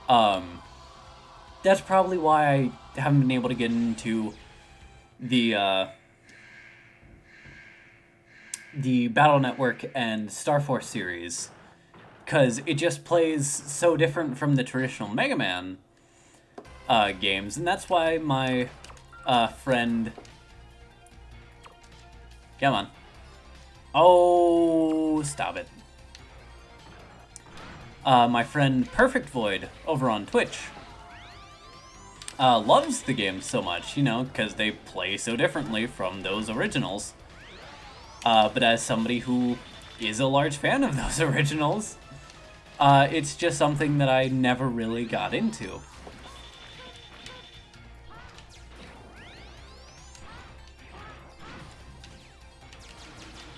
that's probably why I haven't been able to get into the Battle Network and Star Force series, because it just plays so different from the traditional Mega Man games, and that's why my friend... Come on. Oh, stop it. My friend Perfect Void over on Twitch loves the game so much, you know, because they play so differently from those originals. But as somebody who is a large fan of those originals, it's just something that I never really got into.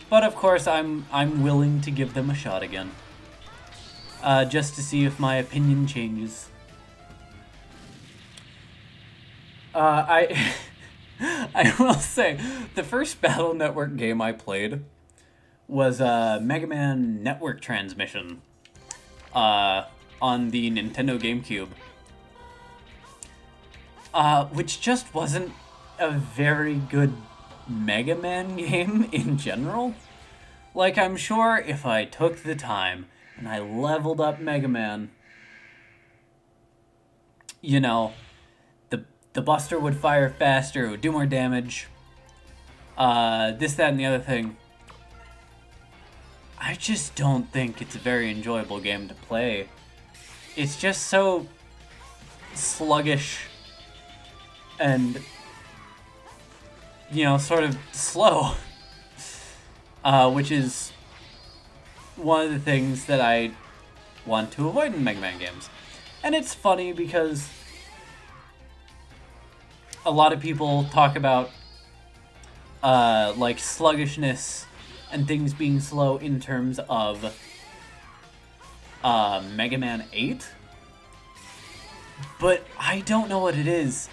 But of course, I'm willing to give them a shot again, just to see if my opinion changes. I will say, the first Battle Network game I played was Megaman Network Transmission on the Nintendo GameCube, which just wasn't a very good Mega Man game in general. Like, I'm sure if I took the time and I leveled up Mega Man, you know, the Buster would fire faster, it would do more damage, this, that, and the other thing. I just don't think it's a very enjoyable game to play. It's just so sluggish and, you know, sort of slow, which is one of the things that I want to avoid in Mega Man games. And it's funny because a lot of people talk about like sluggishness and things being slow in terms of Mega Man 8, but I don't know what it is.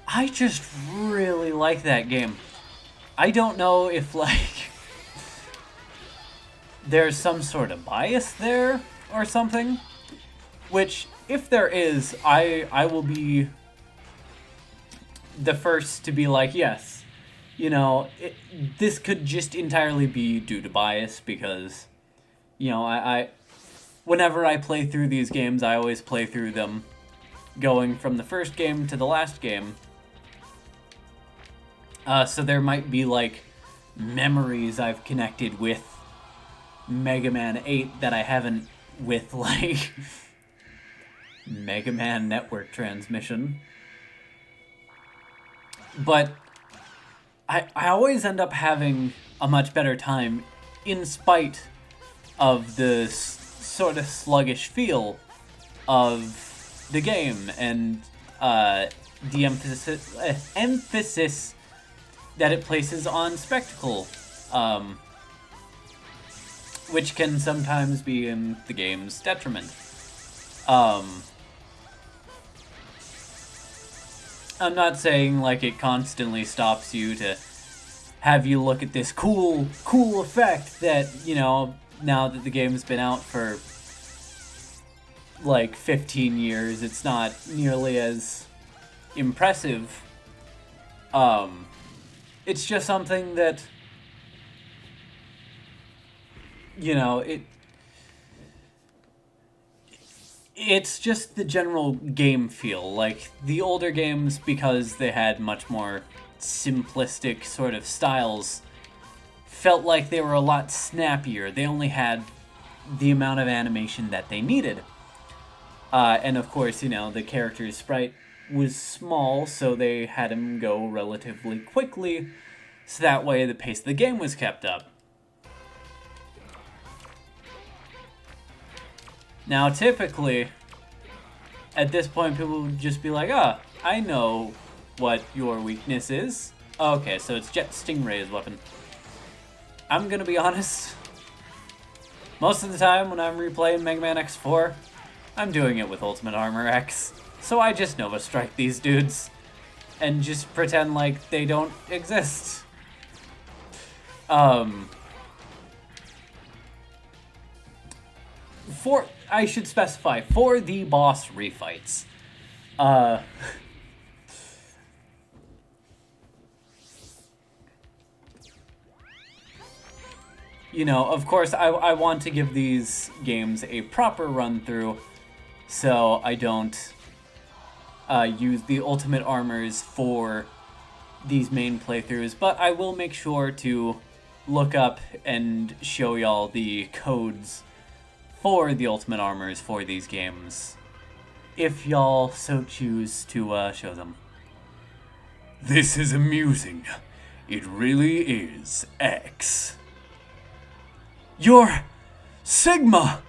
I just really like that game. I don't know if, like, there's some sort of bias there or something, which, if there is, I will be the first to be like, yes, you know, this could just entirely be due to bias, because, you know, I whenever I play through these games, I always play through them going from the first game to the last game. So there might be, like, memories I've connected with Mega Man 8 that I haven't with, like, Mega Man Network Transmission. But I always end up having a much better time in spite of the sort of sluggish feel of the game and the emphasis that it places on spectacle, which can sometimes be in the game's detriment. I'm not saying, like, it constantly stops you to have you look at this cool effect that, you know, now that the game's been out for, like, 15 years, it's not nearly as impressive. It's just something that, you know, it's just the general game feel. Like, the older games, because they had much more simplistic sort of styles, felt like they were a lot snappier. They only had the amount of animation that they needed. And of course, you know, the character's sprite was small, so they had him go relatively quickly, so that way the pace of the game was kept up. Now, typically, at this point, people would just be like, ah, I know what your weakness is. Okay, so it's Jet Stingray's weapon. I'm gonna be honest, most of the time when I'm replaying Mega Man X4, I'm doing it with Ultimate Armor X. So I just Nova Strike these dudes. And just pretend like they don't exist. I should specify, for the boss refights. You know, of course, I want to give these games a proper run-through, so I don't use the ultimate armors for these main playthroughs, but I will make sure to look up and show y'all the codes for the ultimate armors for these games, if y'all so choose to show them. This is amusing. It really is, X. You're Sigma!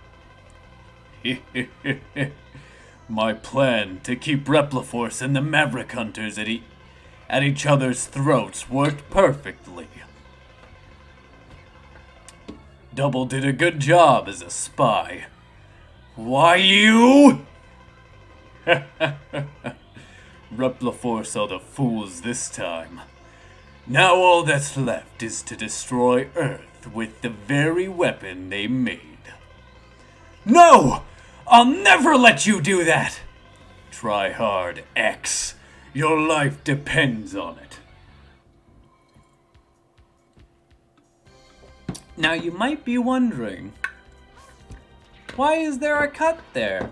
My plan to keep Repliforce and the Maverick Hunters at each other's throats worked perfectly. Double did a good job as a spy. Why you? Repliforce are the fools this time. Now all that's left is to destroy Earth with the very weapon they made. No! I'll never let you do that! Try hard, X. Your life depends on it. Now you might be wondering, why is there a cut there?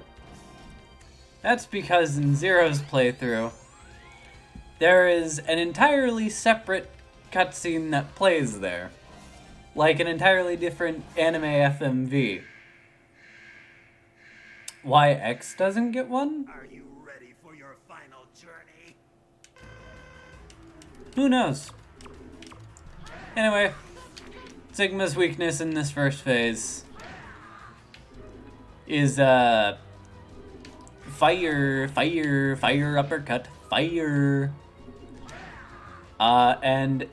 That's because in Zero's playthrough, there is an entirely separate cutscene that plays there. Like an entirely different anime FMV. Why X doesn't get one? Are you ready for your final journey? Who knows? Anyway, Sigma's weakness in this first phase is fire, uppercut, fire. And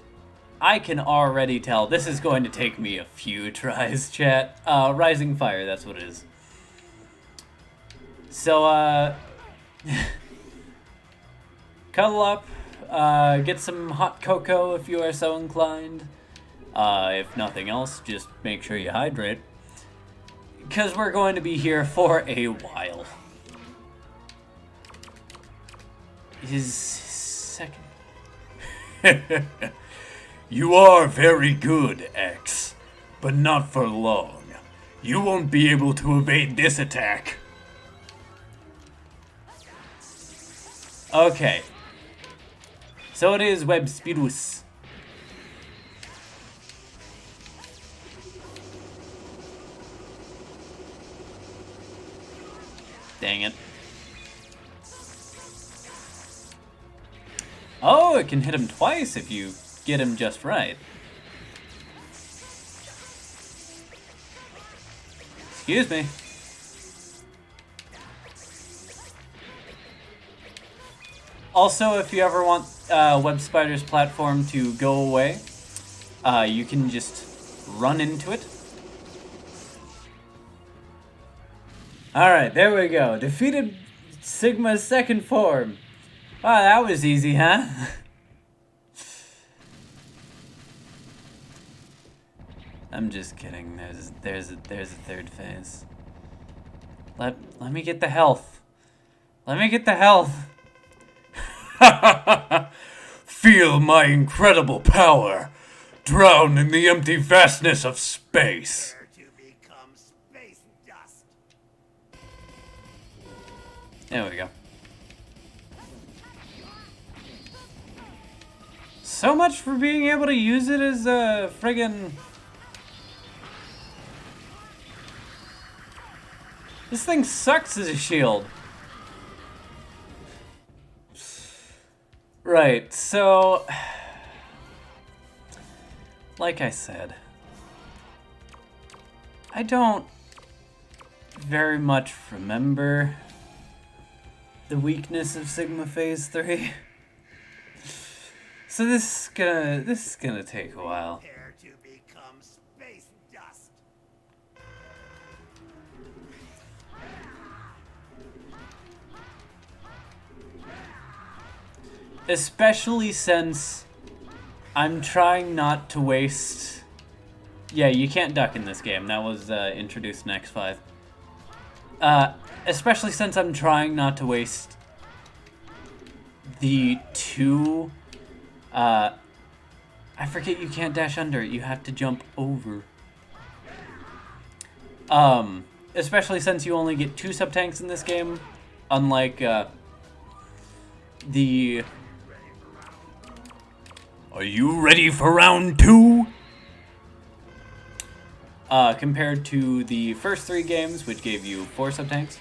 I can already tell this is going to take me a few tries, chat. Rising fire, that's what it is. So, cuddle up, get some hot cocoa if you are so inclined. If nothing else, just make sure you hydrate. Because we're going to be here for a while. His second... You are very good, X. But not for long. You won't be able to evade this attack. Okay. So it is Web Speedus. Dang it. Oh, it can hit him twice if you get him just right. Excuse me. Also, if you ever want Web Spider's platform to go away, you can just run into it. Alright, there we go. Defeated Sigma's second form. Wow, that was easy, huh? I'm just kidding. There's a third phase. Let me get the health. Let me get the health. Feel my incredible power. Drown in the empty vastness of space. Prepare to become space dust. There we go. So much for being able to use it as a friggin'... This thing sucks as a shield. Right, so... Like I said, I don't very much remember the weakness of Sigma Phase 3. So this is gonna take a while. Prepare to become space dust. Especially since I'm trying not to waste... Yeah, you can't duck in this game. That was introduced in X5. Especially since I'm trying not to waste the two... I forget you can't dash under. You have to jump over. Especially since you only get 2 sub-tanks in this game. Unlike, the... Are you ready for round 2? Compared to the first 3 games, which gave you 4 sub-tanks.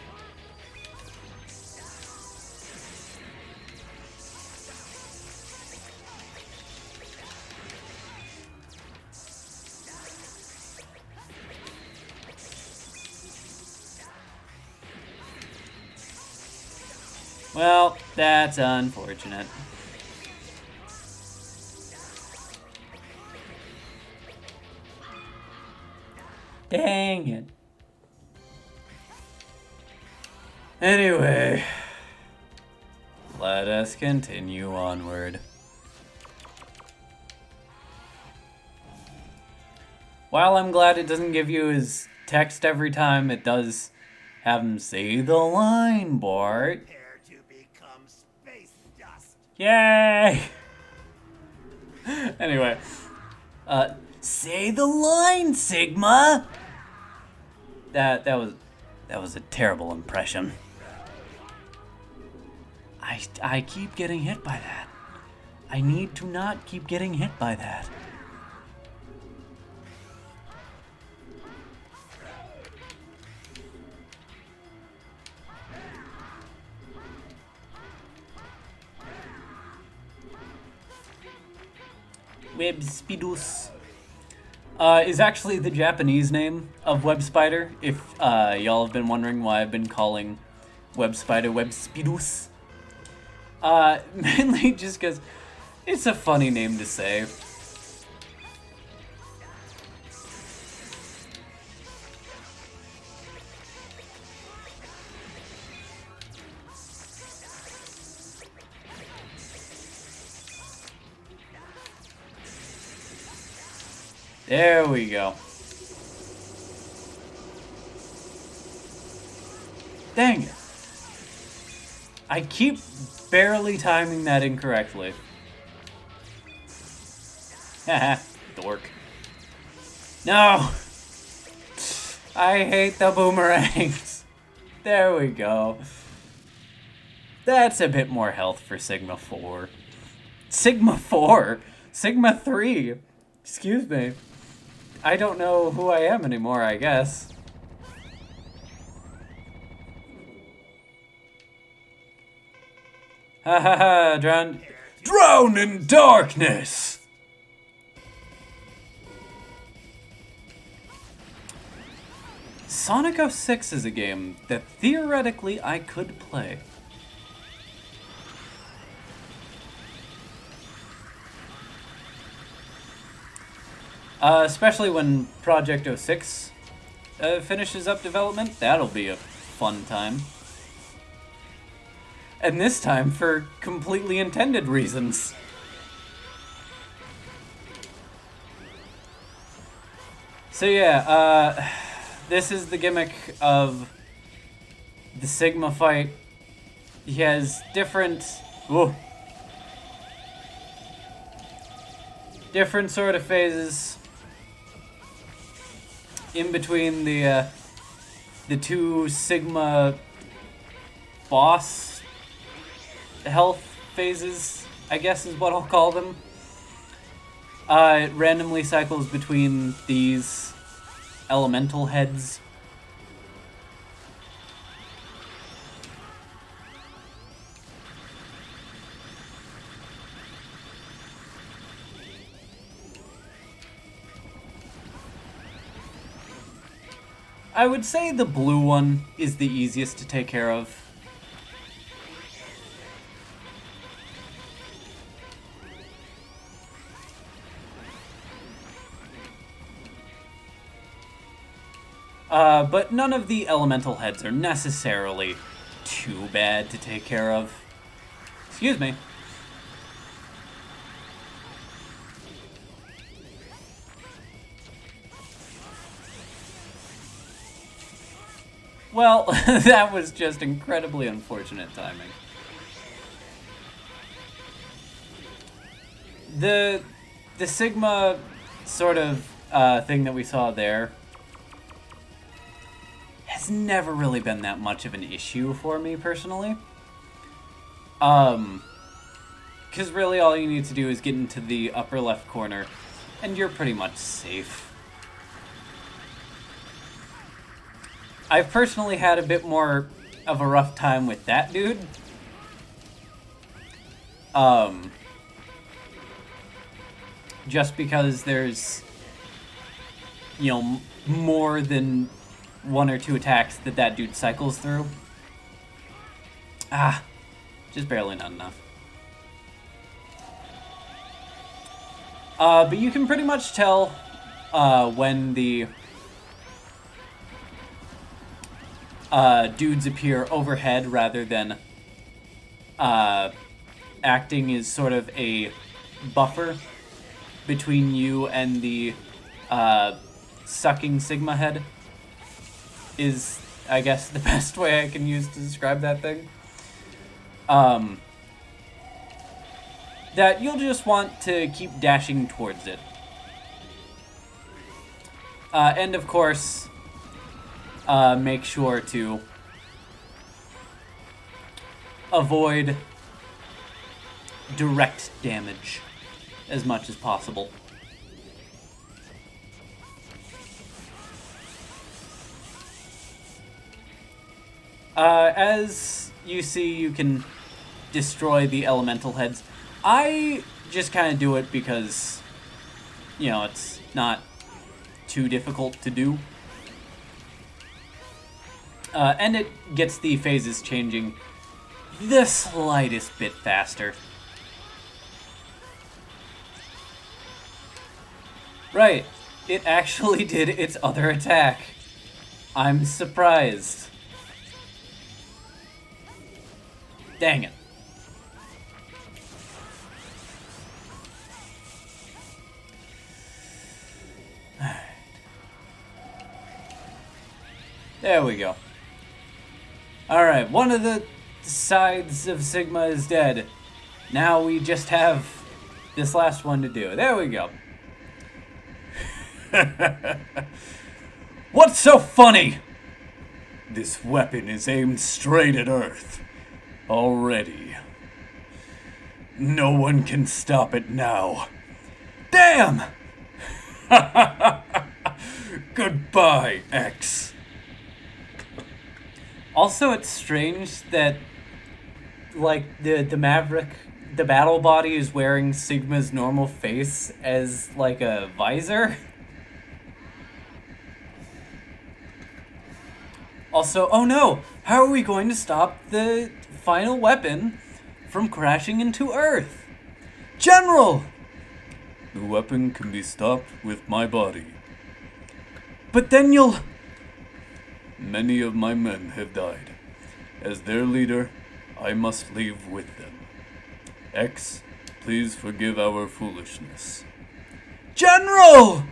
Well, that's unfortunate. Dang it. Anyway, let us continue onward. While I'm glad it doesn't give you his text every time, it does have him say the line, Bart. Prepare to become space dust. Yay! Anyway, say the line, Sigma. That was a terrible impression. I keep getting hit by that. I need to not keep getting hit by that. Web Spidus is actually the Japanese name of Web Spider. If y'all have been wondering why I've been calling Web Spider Web Spidus. Mainly just because it's a funny name to say. There we go. Dang it. I keep barely timing that incorrectly. Haha, dork. No! I hate the boomerangs. There we go. That's a bit more health for Sigma 4. Sigma 4? Sigma 3? Excuse me. I don't know who I am anymore, I guess. Ha ha ha, drown in darkness! Sonic 06 is a game that theoretically I could play. Especially when Project 06 finishes up development. That'll be a fun time. And this time for completely intended reasons. So yeah, this is the gimmick of the Sigma fight. He has different... Whoa. Different sort of phases in between the two Sigma boss health phases, I guess is what I'll call them. It randomly cycles between these elemental heads. I would say the blue one is the easiest to take care of. But none of the elemental heads are necessarily too bad to take care of. Excuse me. Well, that was just incredibly unfortunate timing. The Sigma sort of thing that we saw there has never really been that much of an issue for me personally. Because really all you need to do is get into the upper left corner and you're pretty much safe. I've personally had a bit more of a rough time with that dude. Just because there's, you know, more than one or two attacks that dude cycles through. Just barely not enough. But you can pretty much tell when the dudes appear overhead rather than acting as sort of a buffer between you and the sucking Sigma head is, I guess, the best way I can use to describe that thing. That you'll just want to keep dashing towards it. And of course, make sure to avoid direct damage as much as possible. As you see, you can destroy the elemental heads. I just kind of do it because, you know, it's not too difficult to do. And it gets the phases changing the slightest bit faster. Right, it actually did its other attack. I'm surprised. Dang it. There we go. Alright, one of the sides of Sigma is dead. Now we just have this last one to do. There we go. What's so funny? This weapon is aimed straight at Earth. Already. No one can stop it now. Damn! Goodbye, X. Also, it's strange that, like, the Maverick, the battle body is wearing Sigma's normal face as, like, a visor. Also, oh no! How are we going to stop the final weapon from crashing into Earth? General! The weapon can be stopped with my body. But then you'll... Many of my men have died. As their leader, I must leave with them. X, please forgive our foolishness. General!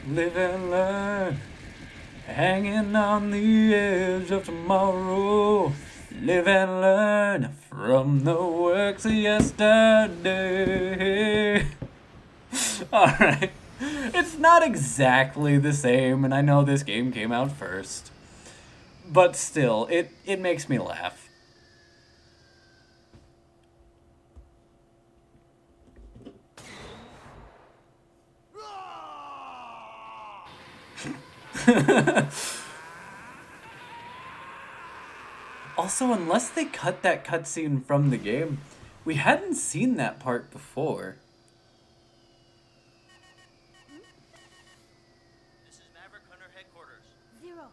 Live and learn. Hanging on the edge of tomorrow. Live and learn from the works of yesterday. Alright. It's not exactly the same, and I know this game came out first. But still, it makes me laugh. Also, unless they cut that cutscene from the game, we hadn't seen that part before. This is Maverick Hunter headquarters. Zero.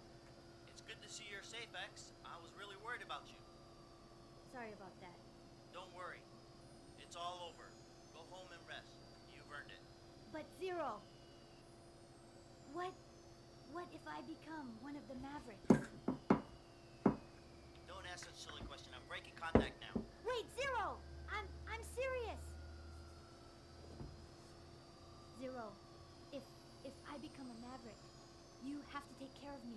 It's good to see you're safe, X. I was really worried about you. Sorry about that. Don't worry. It's all over. Go home and rest. You've earned it. But Zero. What if I become one of the Mavericks? Don't ask such a silly question. I'm breaking contact now. Wait, Zero! I'm serious. Zero, if I become a Maverick, you have to take care of me.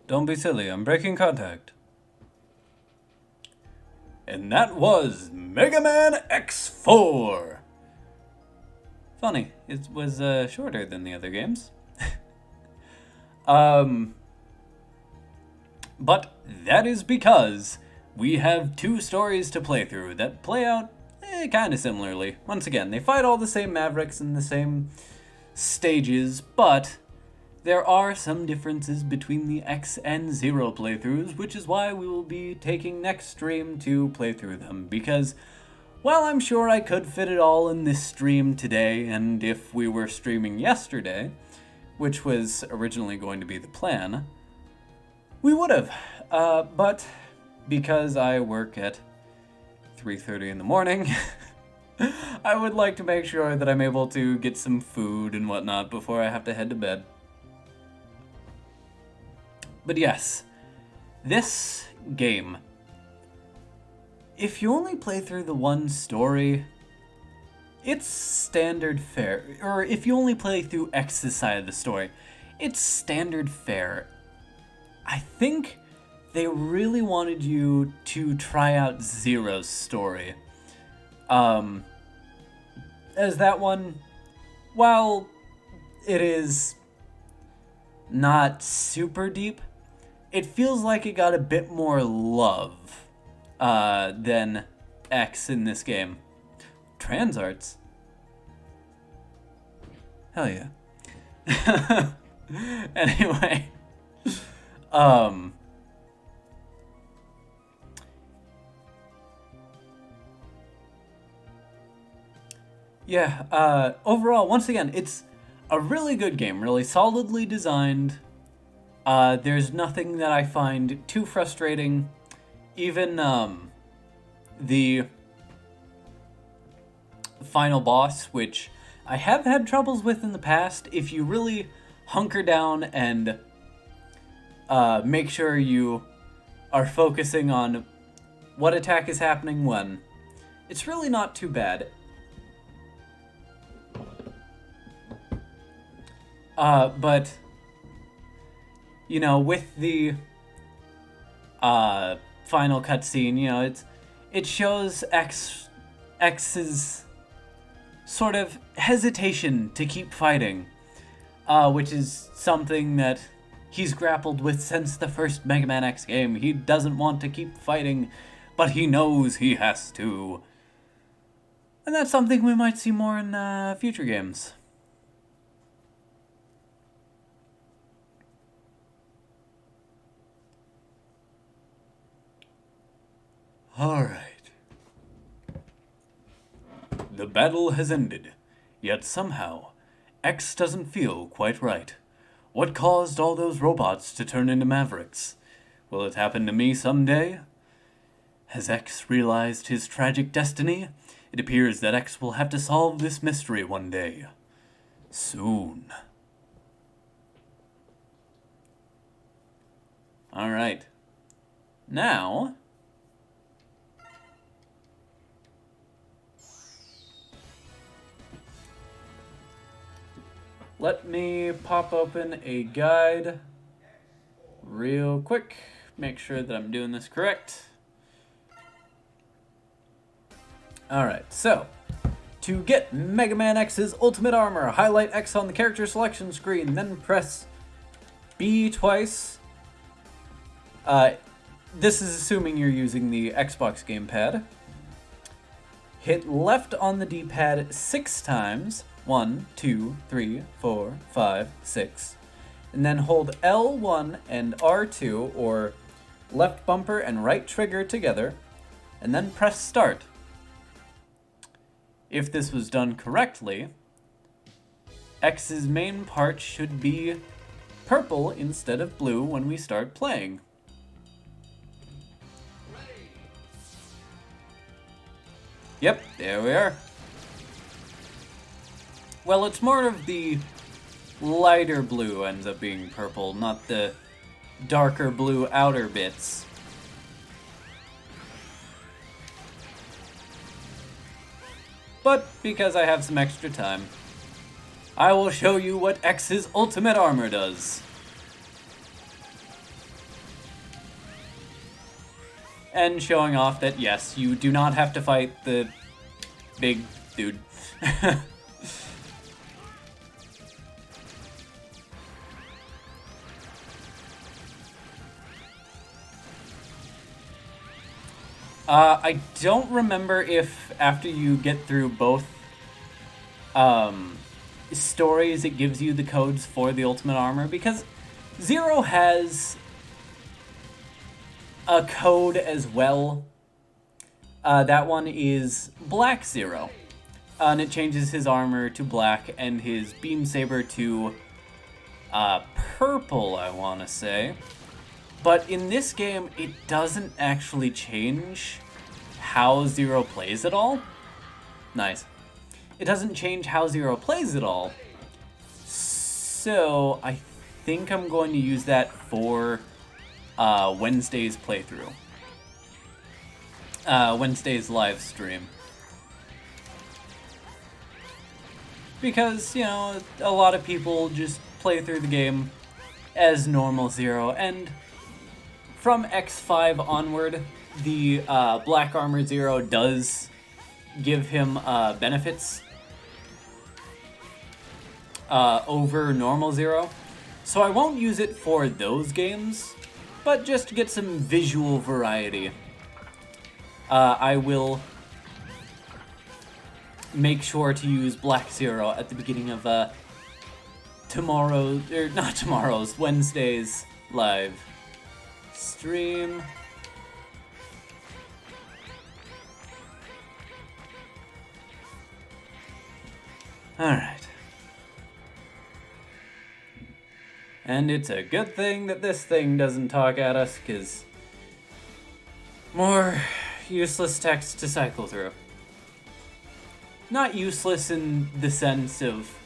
Don't be silly, I'm breaking contact. And that was Megaman X4! Funny, it was shorter than the other games. But that is because we have two stories to play through that play out kind of similarly. Once again, they fight all the same Mavericks in the same stages, but there are some differences between the X and Zero playthroughs, which is why we will be taking Xtreme to play through them, because while I'm sure I could fit it all in this stream today, and if we were streaming yesterday, which was originally going to be the plan, we would have. But because I work at 3:30 in the morning, I would like to make sure that I'm able to get some food and whatnot before I have to head to bed. But yes, this game, if you only play through the one story, it's standard fare. Or if you only play through X's side of the story, it's standard fare. I think they really wanted you to try out Zero's story. As that one, while it is not super deep, it feels like it got a bit more love than X in this game. Trans arts? Hell yeah. Anyway, overall, once again, it's a really good game, really solidly designed. There's nothing that I find too frustrating. Even the final boss, which I have had troubles with in the past, if you really hunker down and make sure you are focusing on what attack is happening when, it's really not too bad. But, you know, with the final cutscene, you know, it shows X's sort of hesitation to keep fighting, which is something that he's grappled with since the first Mega Man X game. He doesn't want to keep fighting, but he knows he has to. And that's something we might see more in future games. Alright. The battle has ended, yet somehow, X doesn't feel quite right. What caused all those robots to turn into Mavericks? Will it happen to me someday? Has X realized his tragic destiny? It appears that X will have to solve this mystery one day. Soon. Alright. Now, let me pop open a guide real quick. Make sure that I'm doing this correct. Alright, so to get Mega Man X's Ultimate Armor, highlight X on the character selection screen, then press B twice. This is assuming you're using the Xbox gamepad. Hit left on the D-pad 6 times. 1, 2, 3, 4, 5, 6. And then hold L1 and R2, or left bumper and right trigger together, and then press start. If this was done correctly, X's main part should be purple instead of blue when we start playing. Yep, there we are. Well, it's more of the lighter blue ends up being purple, not the darker blue outer bits. But because I have some extra time, I will show you what X's Ultimate Armor does. and showing off that, yes, you do not have to fight the big dude. I don't remember if after you get through both stories it gives you the codes for the ultimate armor, because Zero has a code as well. That one is Black Zero, and it changes his armor to black and his beam saber to purple, I want to say. But in this game, it doesn't actually change how Zero plays at all. Nice. It doesn't change how Zero plays at all. So, I think I'm going to use that for Wednesday's playthrough. Wednesday's live stream. Because, you know, a lot of people just play through the game as normal Zero, and from X5 onward, the Black Armor Zero does give him benefits over normal Zero. So I won't use it for those games, but just to get some visual variety, I will make sure to use Black Zero at the beginning of Wednesday's live stream. Alright. And it's a good thing that this thing doesn't talk at us, because more useless text to cycle through. Not useless in the sense of,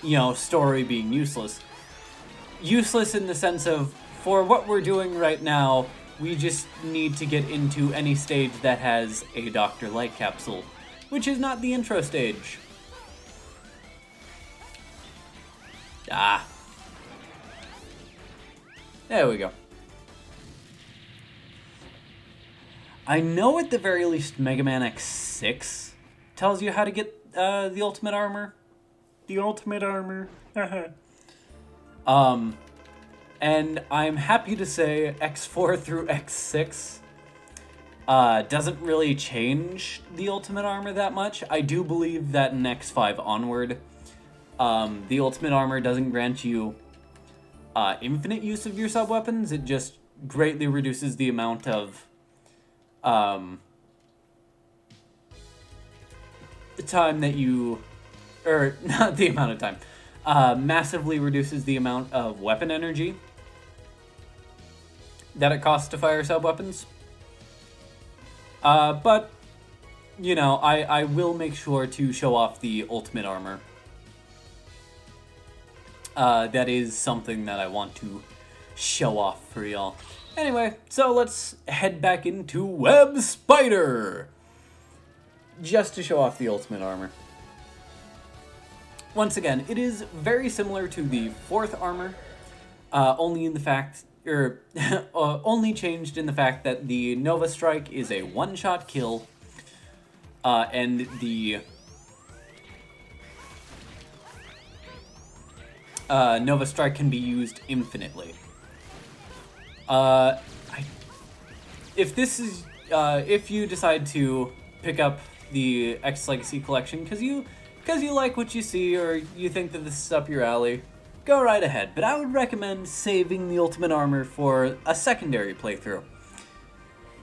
you know, story being useless. Useless in the sense of, for what we're doing right now, we just need to get into any stage that has a Dr. Light capsule, which is not the intro stage. Ah. There we go. I know at the very least Megaman X6 tells you how to get the ultimate armor. The ultimate armor. And I'm happy to say X4 through X6 doesn't really change the ultimate armor that much. I do believe that in X5 onward, the ultimate armor doesn't grant you infinite use of your sub-weapons. It just greatly reduces the amount of the time that you, or not the amount of time, massively reduces the amount of weapon energy that it costs to fire sub-weapons. But, you know, I will make sure to show off the ultimate armor. That is something that I want to show off for y'all. Anyway, so let's head back into Web Spider! Just to show off the ultimate armor. Once again, it is very similar to the fourth armor, only in the fact, only changed in the fact that the Nova Strike is a one-shot kill, and the Nova Strike can be used infinitely. If you decide to pick up the X Legacy Collection because you like what you see, or you think that this is up your alley, go right ahead. But I would recommend saving the ultimate armor for a secondary playthrough.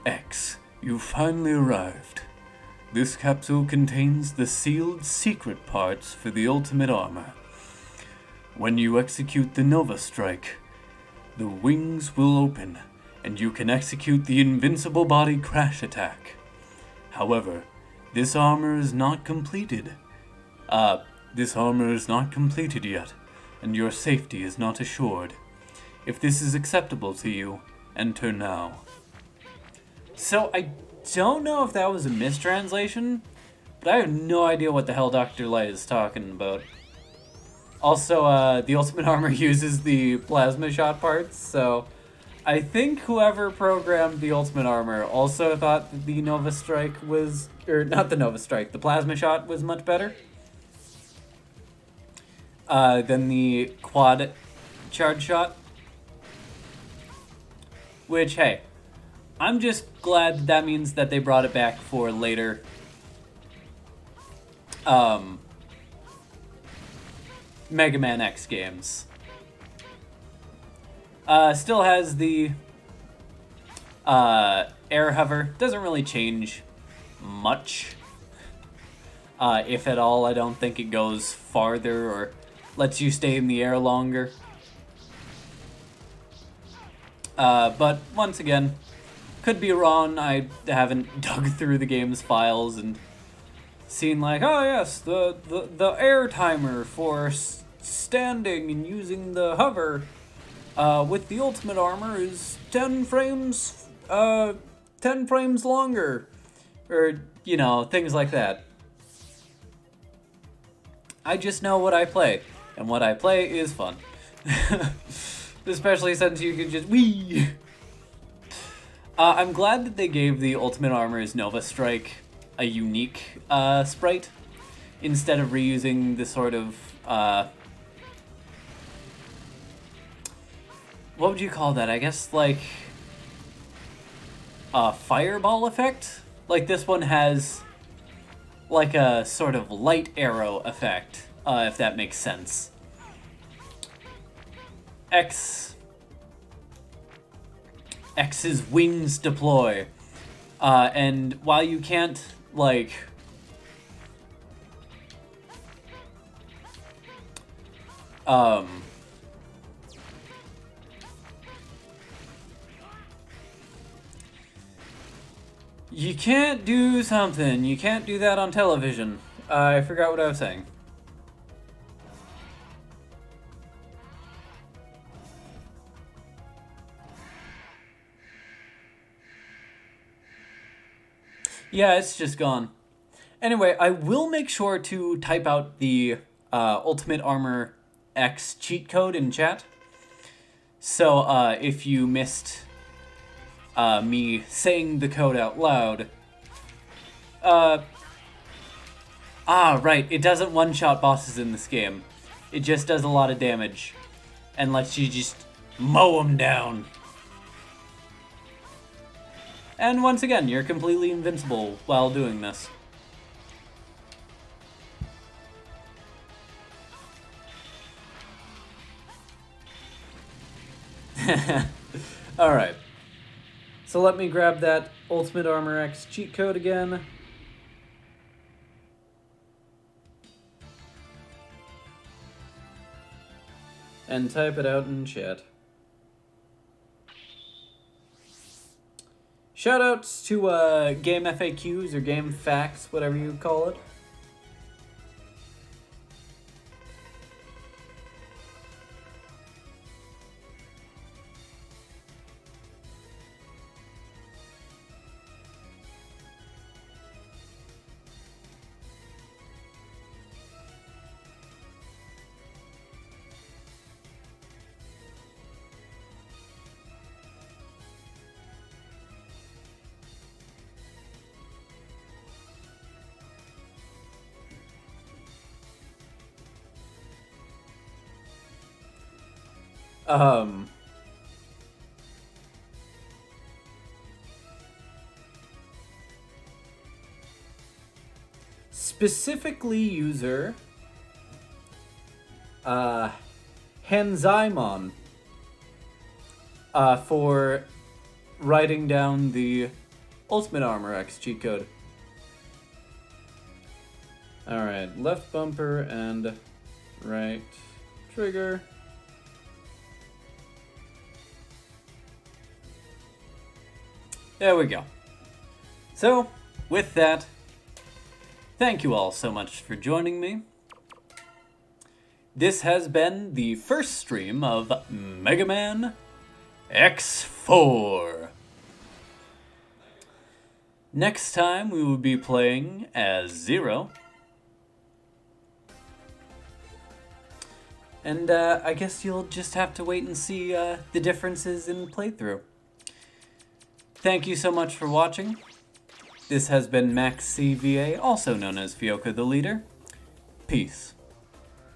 X, you finally arrived. This capsule contains the sealed secret parts for the ultimate armor. When you execute the Nova Strike, the wings will open, and you can execute the invincible body crash attack. However, this armor is not completed. This armor is not completed yet, and your safety is not assured. If this is acceptable to you, enter now. So I don't know if that was a mistranslation, but I have no idea what the hell Dr. Light is talking about. Also, the ultimate armor uses the plasma shot parts, so I think whoever programmed the Ultimate Armor also thought that the Nova Strike was... Or, not the Nova Strike, the Plasma Shot was much better than the Quad Charge Shot. Which, hey, I'm just glad that, that means that they brought it back for later. Mega Man X games. Still has the air hover. Doesn't really change much. If at all, I don't think it goes farther or lets you stay in the air longer. But once again, could be wrong. I haven't dug through the game's files and seen like, oh yes, the air timer for standing and using the hover with the Ultimate Armor is 10 frames longer, or you know, things like that. I just know what I play, and what I play is fun. Especially since you can just whee. I'm glad that they gave the Ultimate Armor's Nova Strike a unique sprite instead of reusing the sort of what would you call that? I guess like a fireball effect. Like this one has like a sort of light arrow effect, if that makes sense. X's wings deploy. And while you can't, like... you can't do something. You can't do that on television. I forgot what I was saying. Yeah, it's just gone. Anyway, I will make sure to type out the Ultimate Armor X cheat code in chat. So if you missed me saying the code out loud... right, it doesn't one-shot bosses in this game. It just does a lot of damage and lets you just mow them down. And once again, you're completely invincible while doing this. Alright. So let me grab that Ultimate Armor X cheat code again. And type it out in chat. Shoutouts to game FAQs or game facts, whatever you call it. Specifically user Hanzaimon for writing down the Ultimate Armor X cheat code. Alright, left bumper and right trigger. There we go. So, with that, thank you all so much for joining me. This has been the first stream of Megaman X4. Next time we will be playing as Zero. And I guess you'll just have to wait and see the differences in playthrough. Thank you so much for watching. This has been Max CVA, also known as Fioka the Leader. Peace.